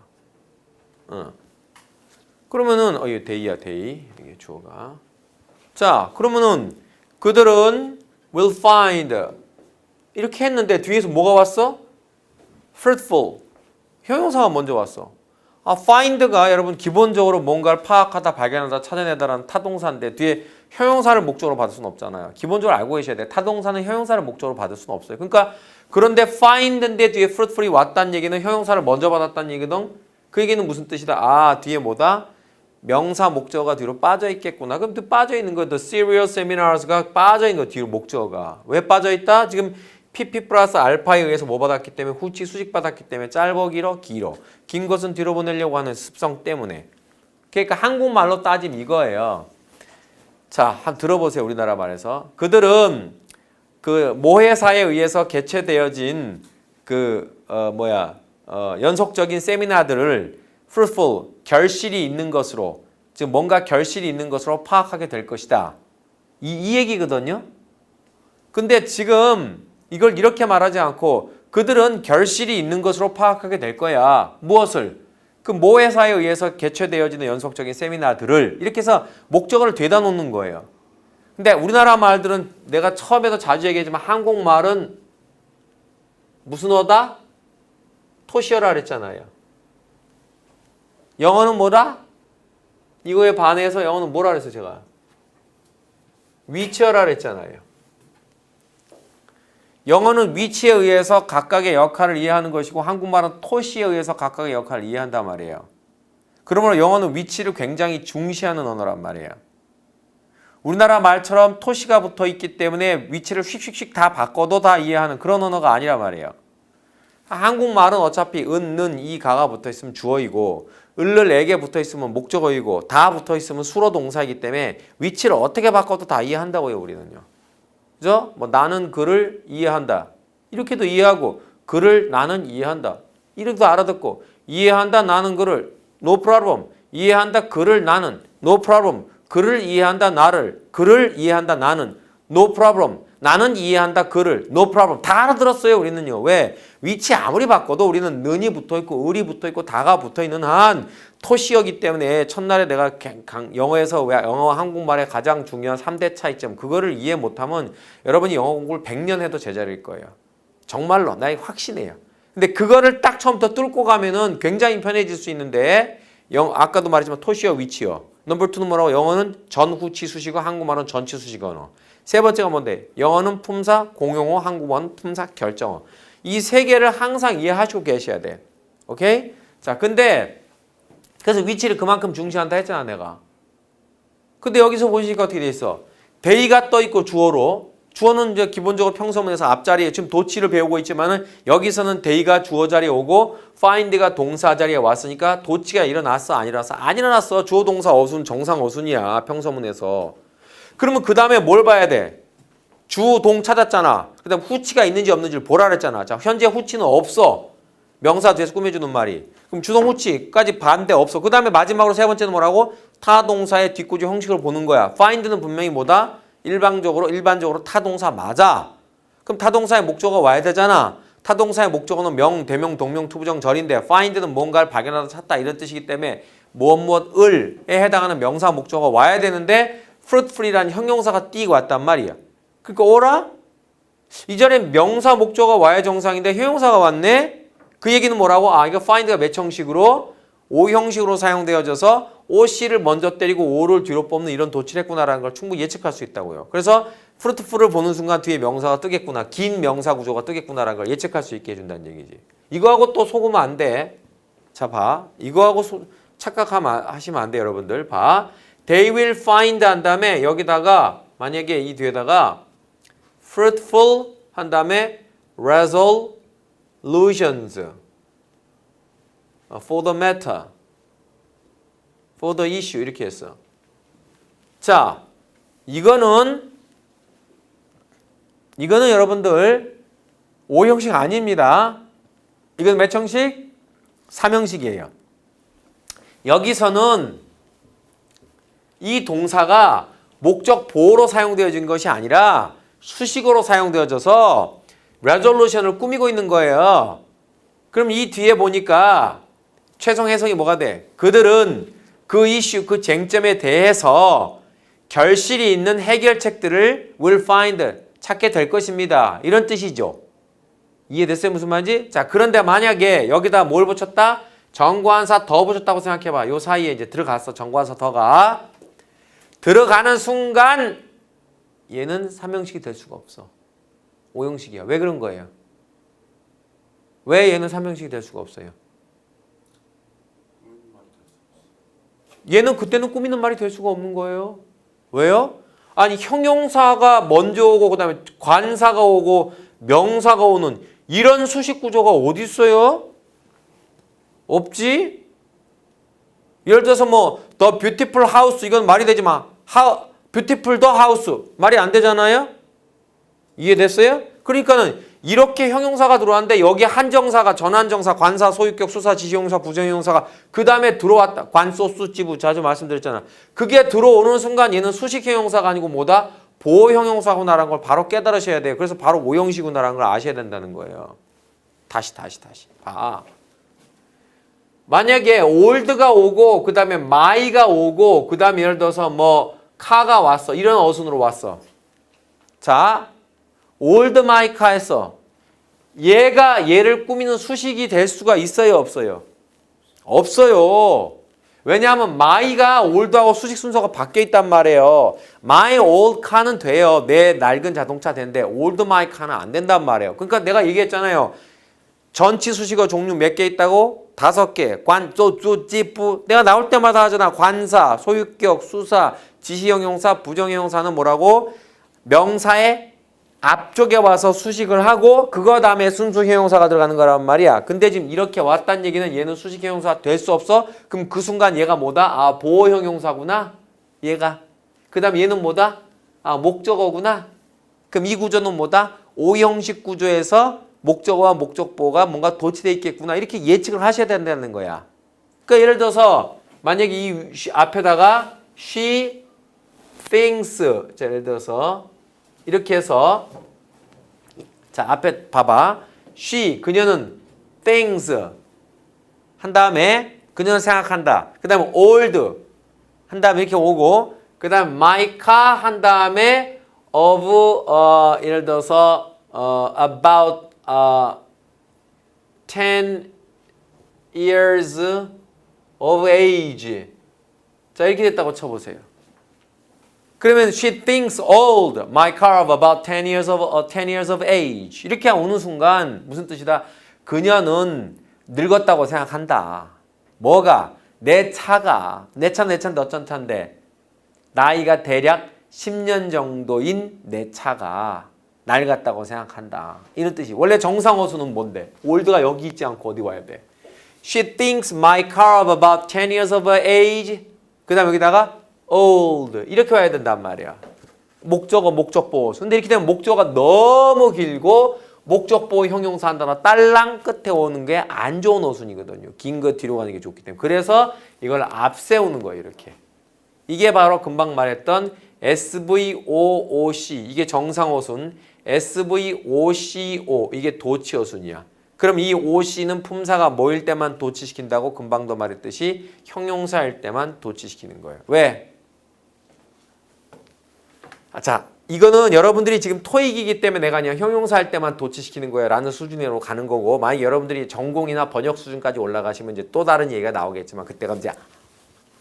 그러면은 이거 데이야 데이 이게 주어가. 자, 그러면은 그들은 will find 이렇게 했는데 뒤에서 뭐가 왔어? fruitful 형용사가 먼저 왔어. find가 여러분 기본적으로 뭔가를 파악하다, 발견하다, 찾아내다라는 타동사인데 뒤에 형용사를 목적으로 받을 수는 없잖아요. 기본적으로 알고 계셔야 돼요. 타동사는 형용사를 목적으로 받을 수는 없어요. 그러니까 그런데 find인데 뒤에 fruitful이 왔다는 얘기는 형용사를 먼저 받았다는 얘기거든. 그 얘기는 무슨 뜻이다? 뒤에 뭐다? 명사 목적어가 뒤로 빠져 있겠구나. 그럼 또 빠져 있는 거예요. The serial seminars가 빠져 있는 거 뒤로 목적어가. 왜 빠져 있다? 지금 PP 플러스 알파에 의해서 뭐 받았기 때문에 후치 수직 받았기 때문에 짧어 길어 길어 긴 것은 뒤로 보내려고 하는 습성 때문에. 그러니까 한국말로 따지면 이거예요. 자, 한번 들어보세요. 우리나라 말에서 그들은 그 모회사에 의해서 개최되어진 연속적인 세미나들을 fruitful 결실이 있는 것으로 즉 뭔가 결실이 있는 것으로 파악하게 될 것이다. 이 얘기거든요. 근데 지금 이걸 이렇게 말하지 않고 그들은 결실이 있는 것으로 파악하게 될 거야. 무엇을? 그 모회사에 의해서 개최되어지는 연속적인 세미나들을 이렇게 해서 목적어를 되다 놓는 거예요. 근데 우리나라 말들은 내가 처음에도 자주 얘기했지만 한국말은 무슨 어다? 토시어라 그랬잖아요. 영어는 뭐다? 이거에 반해서 영어는 뭐라 그랬어요 제가? 위치어라 그랬잖아요. 영어는 위치에 의해서 각각의 역할을 이해하는 것이고 한국말은 토시에 의해서 각각의 역할을 이해한단 말이에요. 그러므로 영어는 위치를 굉장히 중시하는 언어란 말이에요. 우리나라 말처럼 토시가 붙어 있기 때문에 위치를 휙휙휙 다 바꿔도 다 이해하는 그런 언어가 아니란 말이에요. 한국말은 어차피 은, 는, 이, 가가 붙어 있으면 주어이고 을을 에게 붙어 있으면 목적어이고 다 붙어 있으면 수로 동사이기 때문에 위치를 어떻게 바꿔도 다 이해한다고요 우리는요. 그죠? 뭐 나는 그를 이해한다. 이렇게도 이해하고 그를 나는 이해한다. 이렇게도 알아듣고 이해한다 나는 그를 no problem. 이해한다 그를 나는 no problem. 그를 이해한다 나를 그를 이해한다 나는 no problem. 나는 이해한다 그를 no problem. 다 알아들었어요 우리는요. 왜? 위치 아무리 바꿔도 우리는 는이 붙어있고 을이 붙어있고 다가 붙어있는 한 토시어기 때문에 첫날에 내가 영어에서 영어와 한국말의 가장 중요한 3대 차이점 그거를 이해 못하면 여러분이 영어 공부를 100년 해도 제자리일 거예요. 정말로 나 확신해요. 근데 그거를 딱 처음부터 뚫고 가면은 굉장히 편해질 수 있는데 아까도 말했지만 토시어 위치어 넘버 2는 뭐라고? 영어는 전후치 수식어 한국말은 전치 수식어 언어. 세 번째가 뭔데? 영어는 품사 공용어 한국어는 품사 결정어. 이 세 개를 항상 이해하시고 계셔야 돼. 오케이? 자, 근데 그래서 위치를 그만큼 중시한다 했잖아 내가. 근데 여기서 보시니까 어떻게 돼 있어? 데이가 떠 있고 주어로 주어는 이제 기본적으로 평서문에서 앞자리에 지금 도치를 배우고 있지만은 여기서는 they가 주어 자리에 오고 find가 동사 자리에 왔으니까 도치가 일어났어 안 일어났어? 안 일어났어. 주어 동사 어순 정상 어순이야 평서문에서. 그러면 그 다음에 뭘 봐야 돼? 주동 찾았잖아. 그 다음 후치가 있는지 없는지를 보라 그랬잖아. 자, 현재 후치는 없어. 명사 뒤에서 꾸며주는 말이. 그럼 주동 후치까지 반대 없어. 그 다음에 마지막으로 세 번째는 뭐라고? 타동사의 뒷구조 형식을 보는 거야. find는 분명히 뭐다? 일반적으로 타동사 맞아. 그럼 타동사의 목적어가 와야 되잖아. 타동사의 목적어는 명, 대명, 동명, 투부정, 절인데 find는 뭔가를 발견하다 찾다 이런 뜻이기 때문에 무엇을에 해당하는 명사 목적어가 와야 되는데 fruitful이라는 형용사가 띄고 왔단 말이야. 그러니까 오라? 이 자리에 명사 목적어가 와야 정상인데 형용사가 왔네? 그 얘기는 뭐라고? 아, 이거 find가 몇 형식으로? O 형식으로 사용되어져서 OC를 먼저 때리고 O를 뒤로 뽑는 이런 도치를 했구나라는 걸 충분히 예측할 수 있다고요. 그래서 fruitful을 보는 순간 뒤에 명사가 뜨겠구나. 긴 명사 구조가 뜨겠구나라는 걸 예측할 수 있게 해준다는 얘기지. 이거하고 또 속으면 안 돼. 자, 봐. 이거하고 착각하시면 안 돼, 여러분들. 봐. They will find 한 다음에 여기다가 만약에 이 뒤에다가 fruitful 한 다음에 resolutions for the matter, for the issue 이렇게 했어. 자, 이거는 여러분들 5형식 아닙니다. 이건 몇 형식? 3형식이에요. 여기서는 이 동사가 목적 보호로 사용되어진 것이 아니라 수식어로 사용되어져서 resolution을 꾸미고 있는 거예요. 그럼 이 뒤에 보니까 최종 해석이 뭐가 돼? 그들은 그 이슈, 그 쟁점에 대해서 결실이 있는 해결책들을 will find, 찾게 될 것입니다. 이런 뜻이죠. 이해됐어요? 무슨 말인지? 자, 그런데 만약에 여기다 뭘 붙였다? 정관사 더 붙였다고 생각해봐. 요 사이에 이제 들어갔어. 정관사 더가. 들어가는 순간 얘는 3형식이 될 수가 없어. 5형식이야. 왜 그런 거예요? 왜 얘는 3형식이 될 수가 없어요? 얘는 그때는 꾸미는 말이 될 수가 없는 거예요. 왜요? 아니 형용사가 먼저 오고 그 다음에 관사가 오고 명사가 오는 이런 수식 구조가 어디 있어요? 없지? 예를 들어서 뭐 The beautiful house 이건 말이 되지 마. beautiful the house 말이 안 되잖아요? 이해됐어요? 그러니까는 이렇게 형용사가 들어왔는데 여기 한정사가 전환정사, 관사, 소유격, 수사, 지시형사, 부정형사가 그 다음에 들어왔다. 관, 소수, 지부 자주 말씀드렸잖아. 그게 들어오는 순간 얘는 수식형용사가 아니고 뭐다? 보호형용사구나라는 걸 바로 깨달으셔야 돼요. 그래서 바로 5형식구나라는 걸 아셔야 된다는 거예요. 다시. 봐. 만약에 old가 오고 그 다음에 my가 오고 그 다음에 예를 들어서 뭐 카가 왔어. 이런 어순으로 왔어. 자, old my car 했어. 얘가 얘를 꾸미는 수식이 될 수가 있어요? 없어요? 없어요. 왜냐하면 my가 old하고 수식 순서가 바뀌어 있단 말이에요. my old car는 돼요. 내 낡은 자동차 되는데 old my car는 안 된단 말이에요. 그러니까 내가 얘기했잖아요. 전치 수식어 종류 몇 개 있다고? 5개. 관, 쪼, 찌뿌. 내가 나올 때마다 하잖아. 관사, 소유격, 수사, 지시형용사, 부정형용사는 뭐라고? 명사의 앞쪽에 와서 수식을 하고 그거 다음에 순수 형용사가 들어가는 거란 말이야. 근데 지금 이렇게 왔다는 얘기는 얘는 수식 형용사 될 수 없어? 그럼 그 순간 얘가 뭐다? 아, 보호 형용사구나. 얘가. 그 다음에 얘는 뭐다? 아, 목적어구나. 그럼 이 구조는 뭐다? 5형식 구조에서 목적어와 목적보가 뭔가 도치되어 있겠구나. 이렇게 예측을 하셔야 된다는 거야. 그러니까 예를 들어서 만약에 이 앞에다가 she thinks. 자, 예를 들어서 이렇게 해서 자 앞에 봐봐. she 그녀는 thinks 한 다음에 그녀는 생각한다. 그 다음에 old 한 다음에 이렇게 오고 그 다음에 my car 한 다음에 of 예를 들어서 about 10 years of age. 자 이렇게 됐다고 쳐보세요. 그러면 she thinks old, my car of about 10 years of age. 이렇게 오는 순간 무슨 뜻이다? 그녀는 늙었다고 생각한다. 뭐가? 내 차가 내 차인데 어쩐 차인데 나이가 대략 10년 정도인 내 차가 낡았다고 생각한다. 이런 뜻이. 원래 정상어수는 뭔데? 올드가 여기 있지 않고 어디 와야 돼? She thinks my car of about 10 years of age. 그 다음에 여기다가 old. 이렇게 와야 된단 말이야. 목적어, 목적보호. 근데 이렇게 되면 목적어가 너무 길고 목적보호 형용사 한 단어 딸랑 끝에 오는 게 안 좋은 어순이거든요. 긴 거 뒤로 가는 게 좋기 때문에. 그래서 이걸 앞세우는 거예요. 이렇게. 이게 바로 금방 말했던 SVOOC. 이게 정상어순. SVOCO. 이게 도치어순이야. 그럼 이 OC는 품사가 뭐일 때만 도치시킨다고 금방도 말했듯이 형용사일 때만 도치시키는 거예요. 왜? 자, 이거는 여러분들이 지금 토익이기 때문에 내가 그냥 형용사 할 때만 도치시키는 거야 라는 수준으로 가는 거고, 만약 여러분들이 전공이나 번역 수준까지 올라가시면 이제 또 다른 얘기가 나오겠지만, 그때가 이제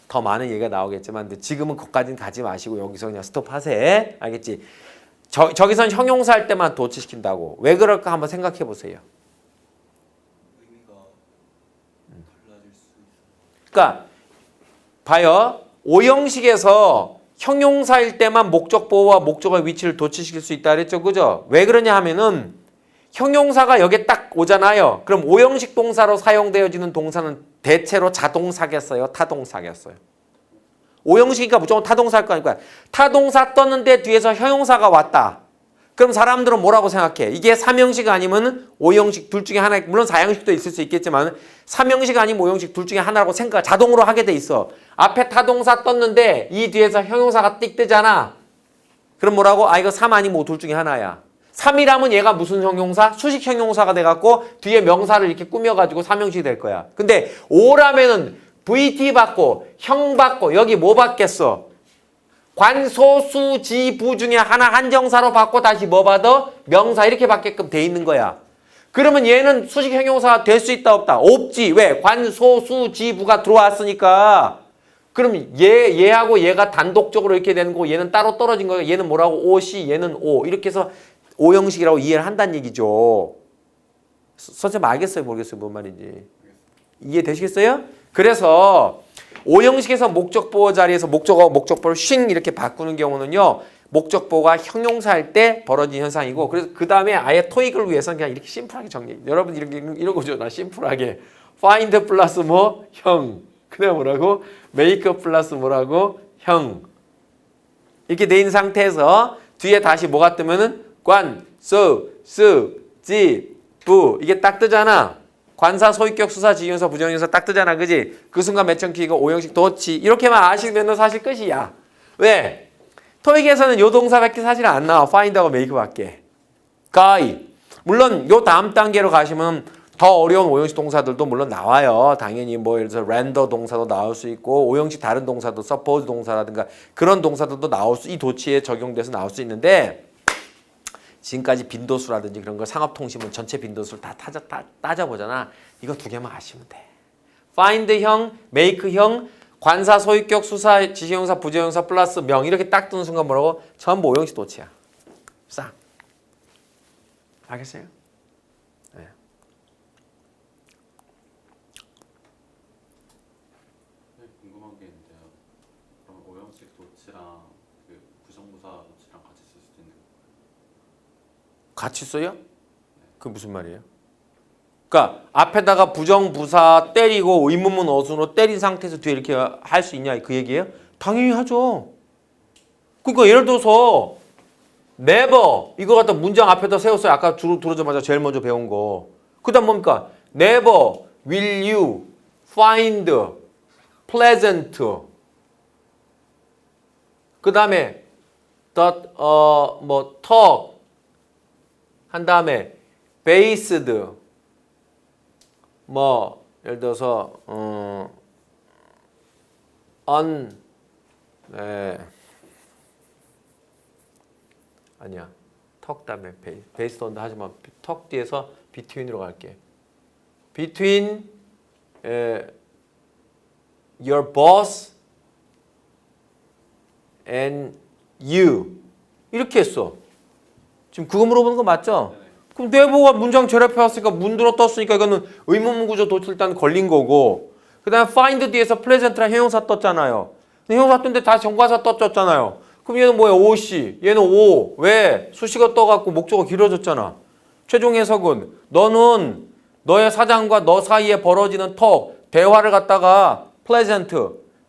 더 많은 얘기가 나오겠지만, 근데 지금은 거기까지는 가지 마시고 여기서 그냥 스톱하세요. 알겠지? 저기선 형용사 할 때만 도치시킨다고. 왜 그럴까 한번 생각해 보세요. 의미가 달라질 수 있어요. 그러니까 봐요. 오형식에서 형용사일 때만 목적보호와 목적어의 위치를 도치시킬 수 있다 그랬죠. 그죠? 왜 그러냐 하면은 형용사가 여기에 딱 오잖아요. 그럼 오형식 동사로 사용되어지는 동사는 대체로 자동사겠어요? 타동사겠어요? 오형식이니까 무조건 타동사일 거니까. 타동사 떴는데 뒤에서 형용사가 왔다. 그럼 사람들은 뭐라고 생각해? 이게 3형식 아니면 5형식 둘 중에 하나, 물론 4형식도 있을 수 있겠지만 3형식 아니면 5형식 둘 중에 하나라고 생각 자동으로 하게 돼 있어. 앞에 타동사 떴는데 이 뒤에서 형용사가 띡 뜨잖아. 그럼 뭐라고? 아, 이거 3 아니면 5 둘 중에 하나야. 3이라면 얘가 무슨 형용사? 수식 형용사가 돼갖고 뒤에 명사를 이렇게 꾸며가지고 3형식이 될 거야. 근데 5라면은 VT 받고 형 받고 여기 뭐 받겠어? 관소수지부 중에 하나 한정사로 받고 다시 뭐 받아? 명사 이렇게 받게끔 돼 있는 거야. 그러면 얘는 수식 형용사가 될 수 있다 없다? 없지. 왜? 관소수지부가 들어왔으니까. 그럼 얘하고 얘가 단독적으로 이렇게 되는 거고 얘는 따로 떨어진 거야. 얘는 뭐라고? 오시, 얘는 오. 이렇게 해서 오형식이라고 이해를 한다는 얘기죠. 선생님 알겠어요? 모르겠어요? 뭔 말인지. 이해되시겠어요? 그래서 오형식에서 목적보호 자리에서 목적어, 목적보를 쉥 이렇게 바꾸는 경우는요. 목적보호가 형용사일 때 벌어진 현상이고, 그래서 그 다음에 아예 토익을 위해서는 그냥 이렇게 심플하게 정리해. 여러분 이렇게 이런 거죠. 나 심플하게. find 플러스 뭐? 형. 그 다음에 뭐라고? make 플러스 뭐라고? 형. 이렇게 돼 있는 상태에서 뒤에 다시 뭐가 뜨면은 관, 수, 지, 부. 이게 딱 뜨잖아. 관사, 소유격, 수사, 지형사, 부정형사 딱 뜨잖아. 그지? 그 순간 매천키가 오형식 도치. 이렇게만 아시면 사실 끝이야. 왜? 토익에서는 요 동사밖에 사실 안 나와. find하고 make밖에. guy. 물론 요 다음 단계로 가시면 더 어려운 오형식 동사들도 물론 나와요. 당연히 뭐 예를 들어서 render 동사도 나올 수 있고 오형식 다른 동사도 suppose 동사라든가 그런 동사들도 나올 수, 이 도치에 적용돼서 나올 수 있는데, 지금까지 빈도수라든지 그런 걸 상업통신문 전체 빈도수를 다 따져보잖아. 이거 두 개만 아시면 돼. find형, make형, 관사, 소유격, 수사, 지시형사, 부정형사 플러스 명 이렇게 딱 뜨는 순간 뭐라고? 전부 오형식 도치야. 싹. 알겠어요? 네. 궁금한 게 있는데요. 그럼 오형식 도치랑 그 부정부사 도치랑 같이 쓸 수도 있는 거예요? 같이 써요? 그게 무슨 말이에요? 그러니까 앞에다가 부정부사 때리고 의문문 어순으로 때린 상태에서 뒤에 이렇게 할 수 있냐 그 얘기예요? 당연히 하죠. 그러니까 예를 들어서 never 이거 갖다 문장 앞에다 세웠어요. 아까 들어오자마자 제일 먼저 배운 거. 그 다음 뭡니까? never will you find pleasant. 그 다음에 talk 한 다음에 based 뭐 예를 들어서 on 아니야 턱 다음에 based on 하지만 턱 뒤에서 between으로 갈게. between your boss and you 이렇게 했어. 지금 그거 물어보는 거 맞죠? 네네. 그럼 네버가 문장 제랩해 왔으니까 문들어 떴으니까 이거는 의문문 구조 도출 일단 걸린 거고, 그 다음에 find 뒤에서 pleasant랑 형용사 떴잖아요. 형용사 떴는데 다시 정관사 떴잖아요. 그럼 얘는 뭐야? OC. 얘는 O. 왜? 수식어 떠갖고 목적어 길어졌잖아. 최종 해석은 너는 너의 사장과 너 사이에 벌어지는 톡, 대화를 갖다가 pleasant,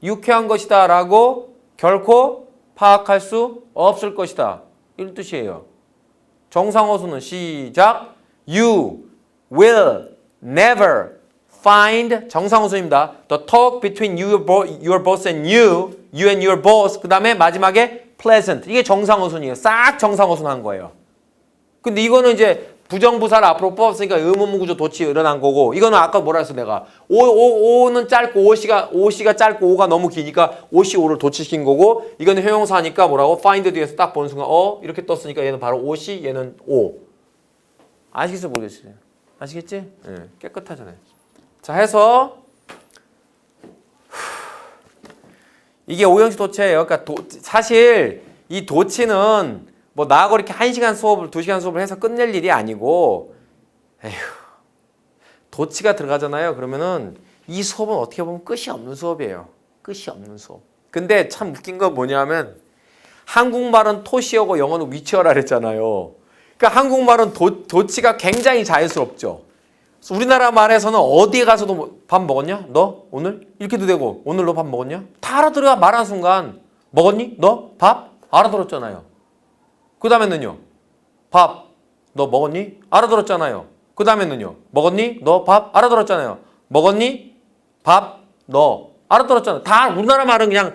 유쾌한 것이다 라고 결코 파악할 수 없을 것이다. 이런 뜻이에요. 정상어수는 시작. You will never find 정상어수입니다. The talk between your boss and you and your boss. 그 다음에 마지막에 pleasant. 이게 정상어순이에요. 싹 정상어순한 거예요. 근데 이거는 이제 부정부사를 앞으로 뽑았으니까 의문문구조 도치 일어난 거고, 이거는 아까 뭐라 했어 내가 오는 짧고 오씨가 짧고 오가 너무 기니까 오씨 오를 도치시킨 거고, 이거는 형용사니까 뭐라고 find 뒤에서 딱 보는 순간 이렇게 떴으니까 얘는 바로 오씨, 얘는 오. 아시겠어 모르겠어요? 아시겠지? 네, 깨끗하잖아요. 자 해서 이게 오형식 도치예요. 그러니까 사실 이 도치는 뭐 나하고 이렇게 1시간 수업을 2시간 수업을 해서 끝낼 일이 아니고, 에휴, 도치가 들어가잖아요. 그러면은 이 수업은 어떻게 보면 끝이 없는 수업이에요. 끝이 없는 수업. 근데 참 웃긴 건 뭐냐면 한국말은 토시어고 영어는 위치어라 그랬잖아요. 그러니까 한국말은 도치가 굉장히 자연스럽죠. 우리나라 말에서는 어디에 가서도 밥 먹었냐? 너 오늘? 이렇게도 되고 오늘 너 밥 먹었냐? 다 알아들어야 말하는 순간 먹었니? 너 밥? 알아들었잖아요. 그 다음에는요. 밥. 너 먹었니? 알아들었잖아요. 그 다음에는요. 먹었니? 너 밥? 알아들었잖아요. 먹었니? 밥. 너 알아들었잖아요. 다 우리나라 말은 그냥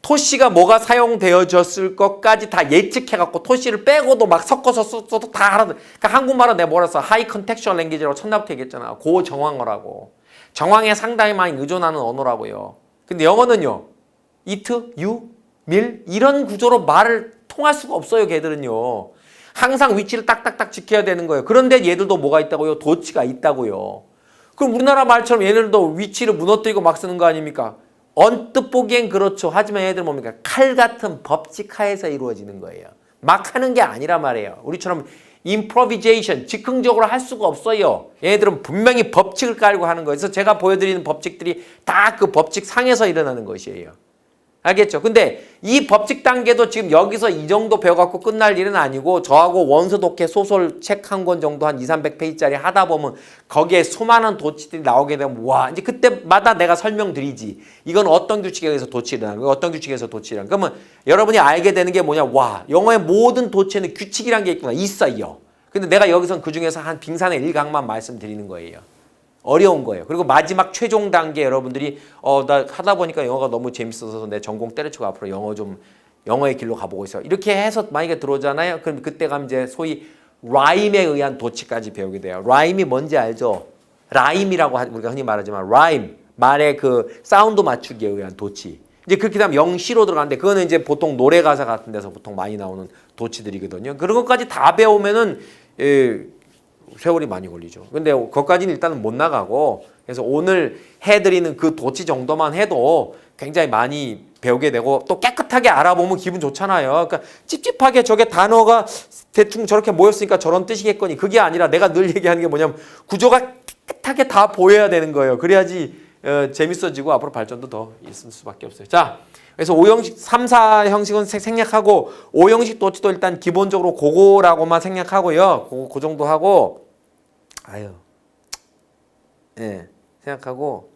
토시가 뭐가 사용되어졌을 것까지 다 예측해갖고 토시를 빼고도 막 섞어서 써도 다 알아들. 그러니까 한국말은 내가 뭐라 했어? 하이 컨텍슈얼 랭귀지라고 첫날부터 얘기했잖아. 고정황어라고. 정황에 상당히 많이 의존하는 언어라고요. 근데 영어는요. it, you, 밀 이런 구조로 말을 통할 수가 없어요. 걔들은요. 항상 위치를 딱딱딱 지켜야 되는 거예요. 그런데 얘들도 뭐가 있다고요? 도치가 있다고요. 그럼 우리나라 말처럼 얘들도 위치를 무너뜨리고 막 쓰는 거 아닙니까? 언뜻 보기엔 그렇죠. 하지만 얘들 뭡니까? 칼 같은 법칙 하에서 이루어지는 거예요. 막 하는 게 아니라 말이에요. 우리처럼 improvisation, 즉흥적으로 할 수가 없어요. 얘네들은 분명히 법칙을 깔고 하는 거예요. 그래서 제가 보여드리는 법칙들이 다 그 법칙 상에서 일어나는 것이에요. 알겠죠? 근데 이 법칙 단계도 지금 여기서 이 정도 배워갖고 끝날 일은 아니고, 저하고 원서 독해 소설 책 한 권 정도 한 200~300페이지짜리 하다 보면 거기에 수많은 도치들이 나오게 되면 와, 이제 그때마다 내가 설명드리지. 이건 어떤 규칙에 의해서 도치 일어나는 거야? 어떤 규칙에 의해서 도치 일어나는 거야? 그러면 여러분이 알게 되는 게 뭐냐? 와, 영어의 모든 도치에는 규칙이란 게 있구나. 있어요. 근데 내가 여기선 그중에서 한 빙산의 일각만 말씀드리는 거예요. 어려운 거예요. 그리고 마지막 최종 단계 여러분들이 나 하다 보니까 영어가 너무 재밌어서 내 전공 때려치고 앞으로 영어의 길로 가보고 있어요. 이렇게 해서 만약에 들어오잖아요. 그럼 그때 가면 이제 소위 라임에 의한 도치까지 배우게 돼요. 라임이 뭔지 알죠? 라임이라고 우리가 흔히 말하지만 라임, 말의 그 사운드 맞추기에 의한 도치. 이제 그렇게 되면 영시로 들어가는데 그거는 이제 보통 노래 가사 같은 데서 보통 많이 나오는 도치들이거든요. 그런 것까지 다 배우면은 세월이 많이 걸리죠. 근데 그것까지는 일단은 못 나가고, 그래서 오늘 해드리는 그 도치 정도만 해도 굉장히 많이 배우게 되고, 또 깨끗하게 알아보면 기분 좋잖아요. 그러니까 찝찝하게 저게 단어가 대충 저렇게 모였으니까 저런 뜻이겠거니, 그게 아니라 내가 늘 얘기하는 게 뭐냐면 구조가 깨끗하게 다 보여야 되는 거예요. 그래야지 재밌어지고 앞으로 발전도 더 있을 수밖에 없어요. 자, 그래서 5형식, 3, 4형식은 생략하고 5형식 도치도 일단 기본적으로 그거라고만 생략하고요. 그 정도 하고, 예, 생각하고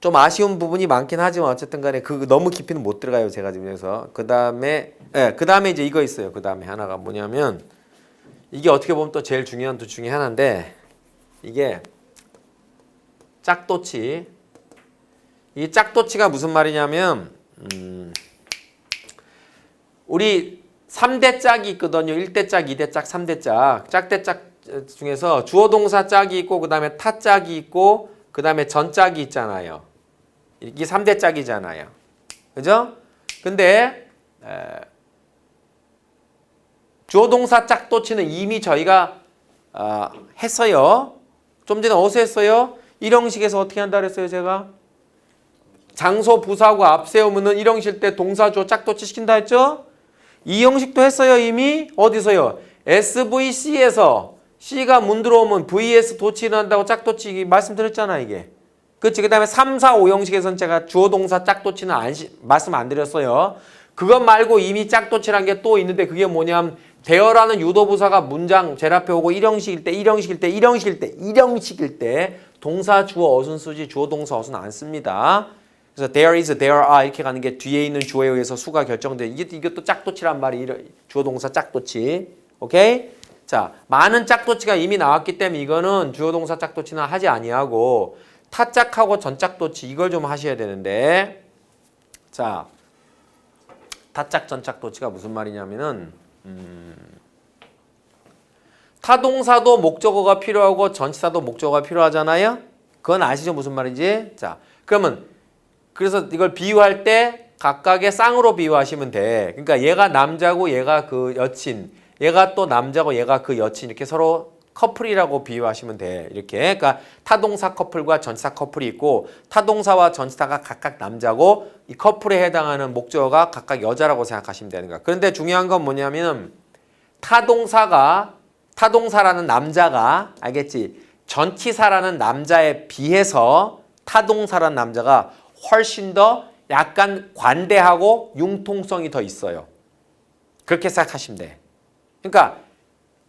좀 아쉬운 부분이 많긴 하지만 어쨌든 간에 너무 깊이는 못 들어가요. 제가 지금. 그래서 그 다음에 이제 이거 있어요. 그 다음에 하나가 뭐냐면, 이게 어떻게 보면 또 제일 중요한 두 중에 하나인데, 이게 짝도치. 이 짝도치가 무슨 말이냐면, 우리 3대 짝이 있거든요. 1대 짝, 2대 짝, 3대 짝. 짝대 짝 중에서 주어 동사 짝이 있고, 그 다음에 타 짝이 있고, 그 다음에 전 짝이 있잖아요. 이게 3대 짝이잖아요. 그죠? 근데 주어 동사 짝도치는 이미 저희가 했어요. 좀 전에 어디서 했어요? 1형식에서 어떻게 한다 그랬어요, 제가? 장소 부사하고 앞세우면은 1형식 때 동사 주어 짝도치 시킨다 했죠? 2형식도 했어요, 이미. 어디서요? SVC에서 C가 문 들어오면 VS 도치 일어난다고 짝도치 말씀드렸잖아, 이게. 그치? 그 다음에 3, 4, 5형식에서는 제가 주어 동사 짝도치는 말씀 안 드렸어요. 그것 말고 이미 짝도치란 게 또 있는데 그게 뭐냐면 대어라는 유도부사가 문장 제일 앞에 오고 1형식일 때 동사 주어 어순 쓰지 주어 동사 어순 안 씁니다. 그래서 there is, there are 이렇게 가는 게 뒤에 있는 주어에 의해서 수가 결정돼. 이것도 짝도치란 말이 주어 동사 짝도치. 오케이? 자, 많은 짝도치가 이미 나왔기 때문에 이거는 주어 동사 짝도치는 하지 아니하고 타짝하고 전짝도치 이걸 좀 하셔야 되는데 자, 타짝 전짝도치가 무슨 말이냐면은 타동사도 목적어가 필요하고 전치사도 목적어가 필요하잖아요. 그건 아시죠? 무슨 말인지? 자, 그러면 그래서 이걸 비유할 때 각각의 쌍으로 비유하시면 돼. 그러니까 얘가 남자고 얘가 그 여친, 얘가 또 남자고 얘가 그 여친 이렇게 서로 커플이라고 비유하시면 돼. 이렇게. 그러니까 타동사 커플과 전치사 커플이 있고 타동사와 전치사가 각각 남자고 이 커플에 해당하는 목적어가 각각 여자라고 생각하시면 되는 거야. 그런데 중요한 건 뭐냐면은 타동사라는 남자가 알겠지? 전치사라는 남자에 비해서 타동사라는 남자가 훨씬 더 약간 관대하고 융통성이 더 있어요. 그렇게 생각하시면 돼. 그러니까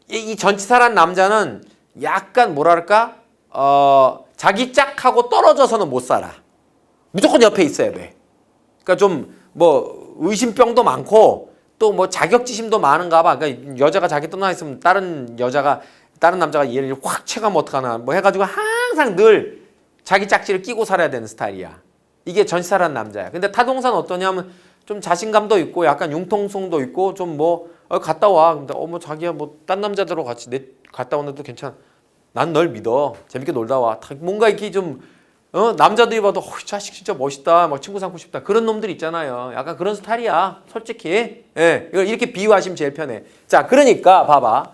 이 전치사란 남자는 약간 뭐랄까 자기 짝하고 떨어져서는 못 살아. 무조건 옆에 있어야 돼. 그러니까 좀 뭐 의심병도 많고 또 뭐 자격지심도 많은가 봐. 그러니까 여자가 자기 떠나 있으면 다른 남자가 얘를 확 채가면 어떡하나 뭐 해가지고 항상 늘 자기 짝지를 끼고 살아야 되는 스타일이야. 이게 전치사란 남자야. 근데 타동사는 어떠냐면 좀 자신감도 있고 약간 융통성도 있고 좀 뭐 갔다 와. 근데 뭐 자기야 뭐 딴 남자들하고 같이 갔다 오는데도 괜찮아. 난 널 믿어. 재밌게 놀다 와. 뭔가 이렇게 좀 남자들이 봐도 이 자식 진짜 멋있다. 막 친구 삼고 싶다. 그런 놈들 있잖아요. 약간 그런 스타일이야. 솔직히. 예. 이걸 이렇게 비유하시면 제일 편해. 자, 그러니까 봐봐.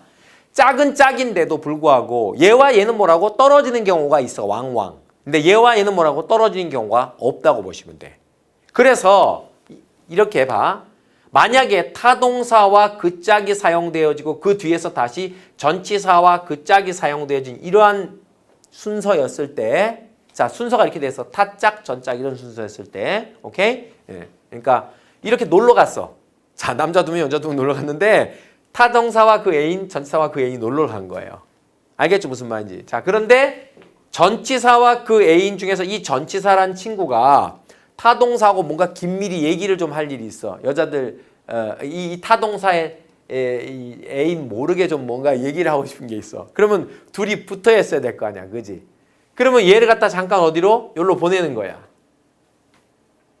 짝은 짝인데도 불구하고 얘와 얘는 뭐라고 떨어지는 경우가 있어. 왕왕. 근데 얘와 얘는 뭐라고 떨어지는 경우가 없다고 보시면 돼. 그래서 이렇게 봐. 만약에 타동사와 그 짝이 사용되어지고 그 뒤에서 다시 전치사와 그 짝이 사용되어진 이러한 순서였을 때 자, 순서가 이렇게 돼서 타짝, 전짝 이런 순서였을 때 오케이? 예. 그러니까 이렇게 놀러 갔어. 자, 남자 2명, 여자 2명 놀러 갔는데 타동사와 그 애인, 전치사와 그 애인이 놀러 간 거예요. 알겠죠? 무슨 말인지. 자, 그런데 전치사와 그 애인 중에서 이 전치사란 친구가 타동사하고 뭔가 긴밀히 얘기를 좀 할 일이 있어. 여자들 이 타동사의 이 애인 모르게 좀 뭔가 얘기를 하고 싶은 게 있어. 그러면 둘이 붙어 있어야 될 거 아니야. 그지? 그러면 얘를 갖다 잠깐 어디로? 여기로 보내는 거야.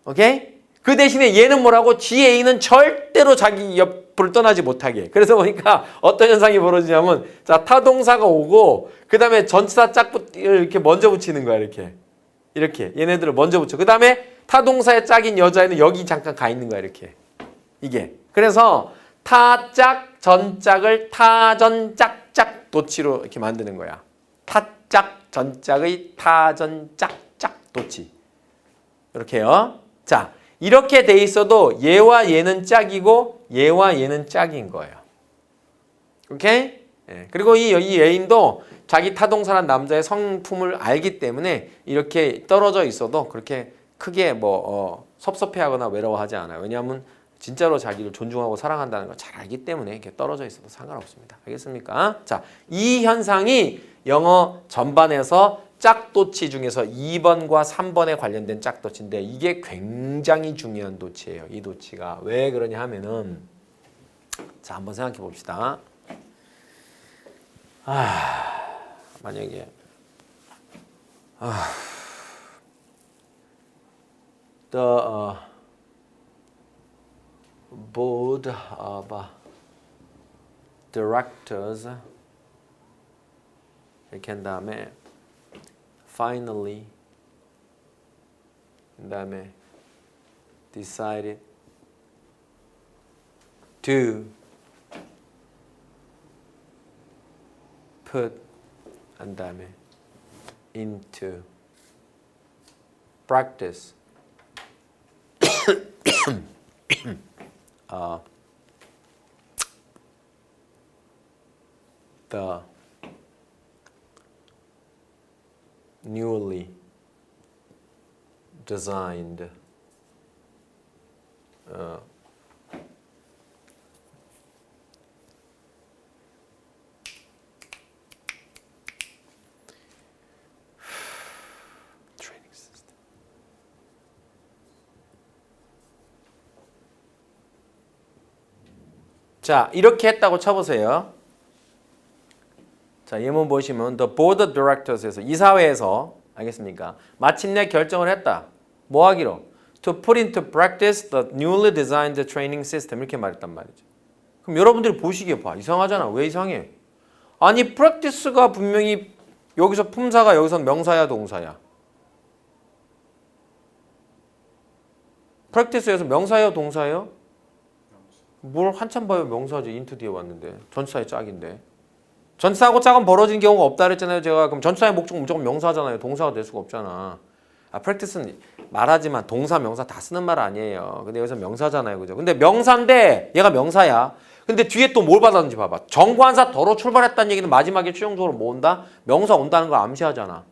오케이? 그 대신에 얘는 뭐라고? 지 애인은 절대로 자기 옆을 떠나지 못하게. 그래서 보니까 어떤 현상이 벌어지냐면 자, 타동사가 오고 그 다음에 전치사 짝을 이렇게 먼저 붙이는 거야. 이렇게 얘네들을 먼저 붙여. 그 다음에 타동사의 짝인 여자애는 여기 잠깐 가 있는 거야. 이렇게. 이게. 그래서 타짝, 전짝을 타전짝짝 도치로 이렇게 만드는 거야. 타짝, 전짝의 타전짝짝 도치. 이렇게요. 자, 이렇게 돼 있어도 얘와 얘는 짝이고 얘와 얘는 짝인 거예요. 오케이? 예. 그리고 이 애인도 자기 타동사란 남자의 성품을 알기 때문에 이렇게 떨어져 있어도 그렇게 크게 뭐 섭섭해하거나 외로워하지 않아요. 왜냐하면 진짜로 자기를 존중하고 사랑한다는 걸 잘 알기 때문에 이렇게 떨어져 있어도 상관없습니다. 알겠습니까? 자, 이 현상이 영어 전반에서 짝도치 중에서 2번과 3번에 관련된 짝도치인데 이게 굉장히 중요한 도치예요. 이 도치가 왜 그러냐 하면은 자, 한번 생각해 봅시다. 만약에 the board of directors 이렇게 한 다음에 finally 그 다음에 decided to put 한 다음에 into practice the newly designed. training system. 자, 이렇게 했다고 쳐보세요. 자, 예문 보시면 The Board of Directors에서 이사회에서 알겠습니까? 마침내 결정을 했다. 뭐 하기로? To put into practice the newly designed training system 이렇게 말했단 말이죠. 그럼 여러분들이 보시기에 봐. 이상하잖아. 왜 이상해? 아니 practice가 분명히 여기서 품사가 여기서 명사야 동사야? practice에서 명사예요 동사예요? 뭘 한참 봐요. 명사지. into 뒤에 왔는데. 전치사의 짝인데. 전치사하고 짝은 벌어진 경우가 없다 그랬잖아요. 제가. 그럼 전치사의 목적은 무조건 명사잖아요. 동사가 될 수가 없잖아. practice는 말하지만 동사, 명사 다 쓰는 말 아니에요. 근데 여기서 명사잖아요. 그죠? 근데 명사인데 얘가 명사야. 근데 뒤에 또 뭘 받았는지 봐봐. 정관사 더러 출발했다는 얘기는 마지막에 최종적으로 뭐 온다? 명사 온다는 걸 암시하잖아.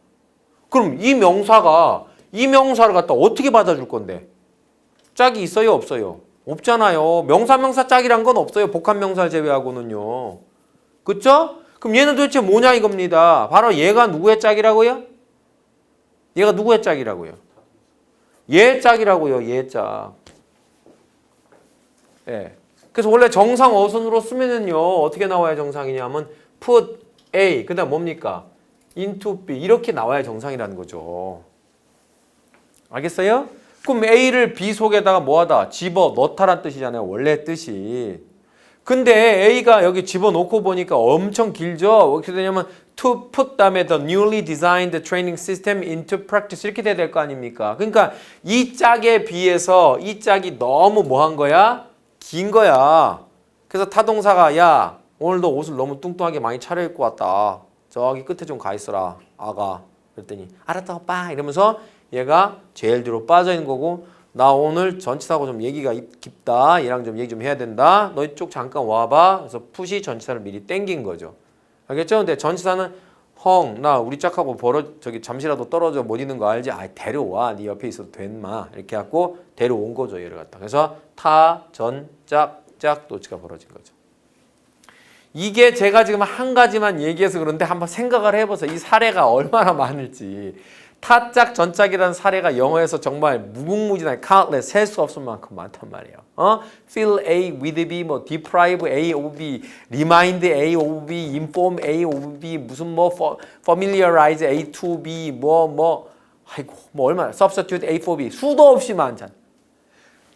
그럼 이 명사가 이 명사를 갖다 어떻게 받아줄 건데? 짝이 있어요? 없어요? 없잖아요. 명사, 명사 짝이란 건 없어요. 복합 명사 제외하고는요. 그쵸? 그럼 얘는 도대체 뭐냐 이겁니다. 바로 얘가 누구의 짝이라고요? 얘가 누구의 짝이라고요? 얘의 짝이라고요. 얘의 짝. 예. 그래서 원래 정상 어순으로 쓰면은요. 어떻게 나와야 정상이냐면 put A 그다음 뭡니까? into B 이렇게 나와야 정상이라는 거죠. 알겠어요? 그럼 A를 B 속에다가 뭐하다? 집어넣다란 뜻이잖아요. 원래 뜻이. 근데 A가 여기 집어넣고 보니까 엄청 길죠? 어떻게 되냐면 to put 다음에 the newly designed training system into practice 이렇게 돼야 될 거 아닙니까? 그러니까 이 짝에 비해서 이 짝이 너무 뭐한 거야? 긴 거야. 그래서 타동사가 야 오늘도 옷을 너무 뚱뚱하게 많이 차려입고 왔다. 저기 끝에 좀 가 있어라. 아가. 그랬더니 알았다 오빠 이러면서 얘가 제일 뒤로 빠져 있는 거고 나 오늘 전치사하고 좀 얘기가 깊다. 얘랑 좀 얘기 좀 해야 된다. 너 이쪽 잠깐 와봐. 그래서 푸시 전치사를 미리 땡긴 거죠. 알겠죠? 근데 전치사는 헝, 나 우리 짝하고 저기 잠시라도 떨어져 못 있는 거 알지? 아, 데려와. 네 옆에 있어도 된마. 이렇게 갖고 데려온 거죠. 얘를 갖다. 그래서 타, 전, 짝, 도치가 벌어진 거죠. 이게 제가 지금 한 가지만 얘기해서 그런데 한번 생각을 해보세요. 이 사례가 얼마나 많을지. 타짝, 전짝이라는 사례가 영어에서 정말 무궁무진하게 countless, 셀 수 없을 만큼 많단 말이에요. fill A with B, 뭐 deprive A of B, remind A of B, inform A of B, 무슨 뭐 familiarize A to B, 아이고, 뭐 얼마나 substitute A for B, 수도 없이 많잖아.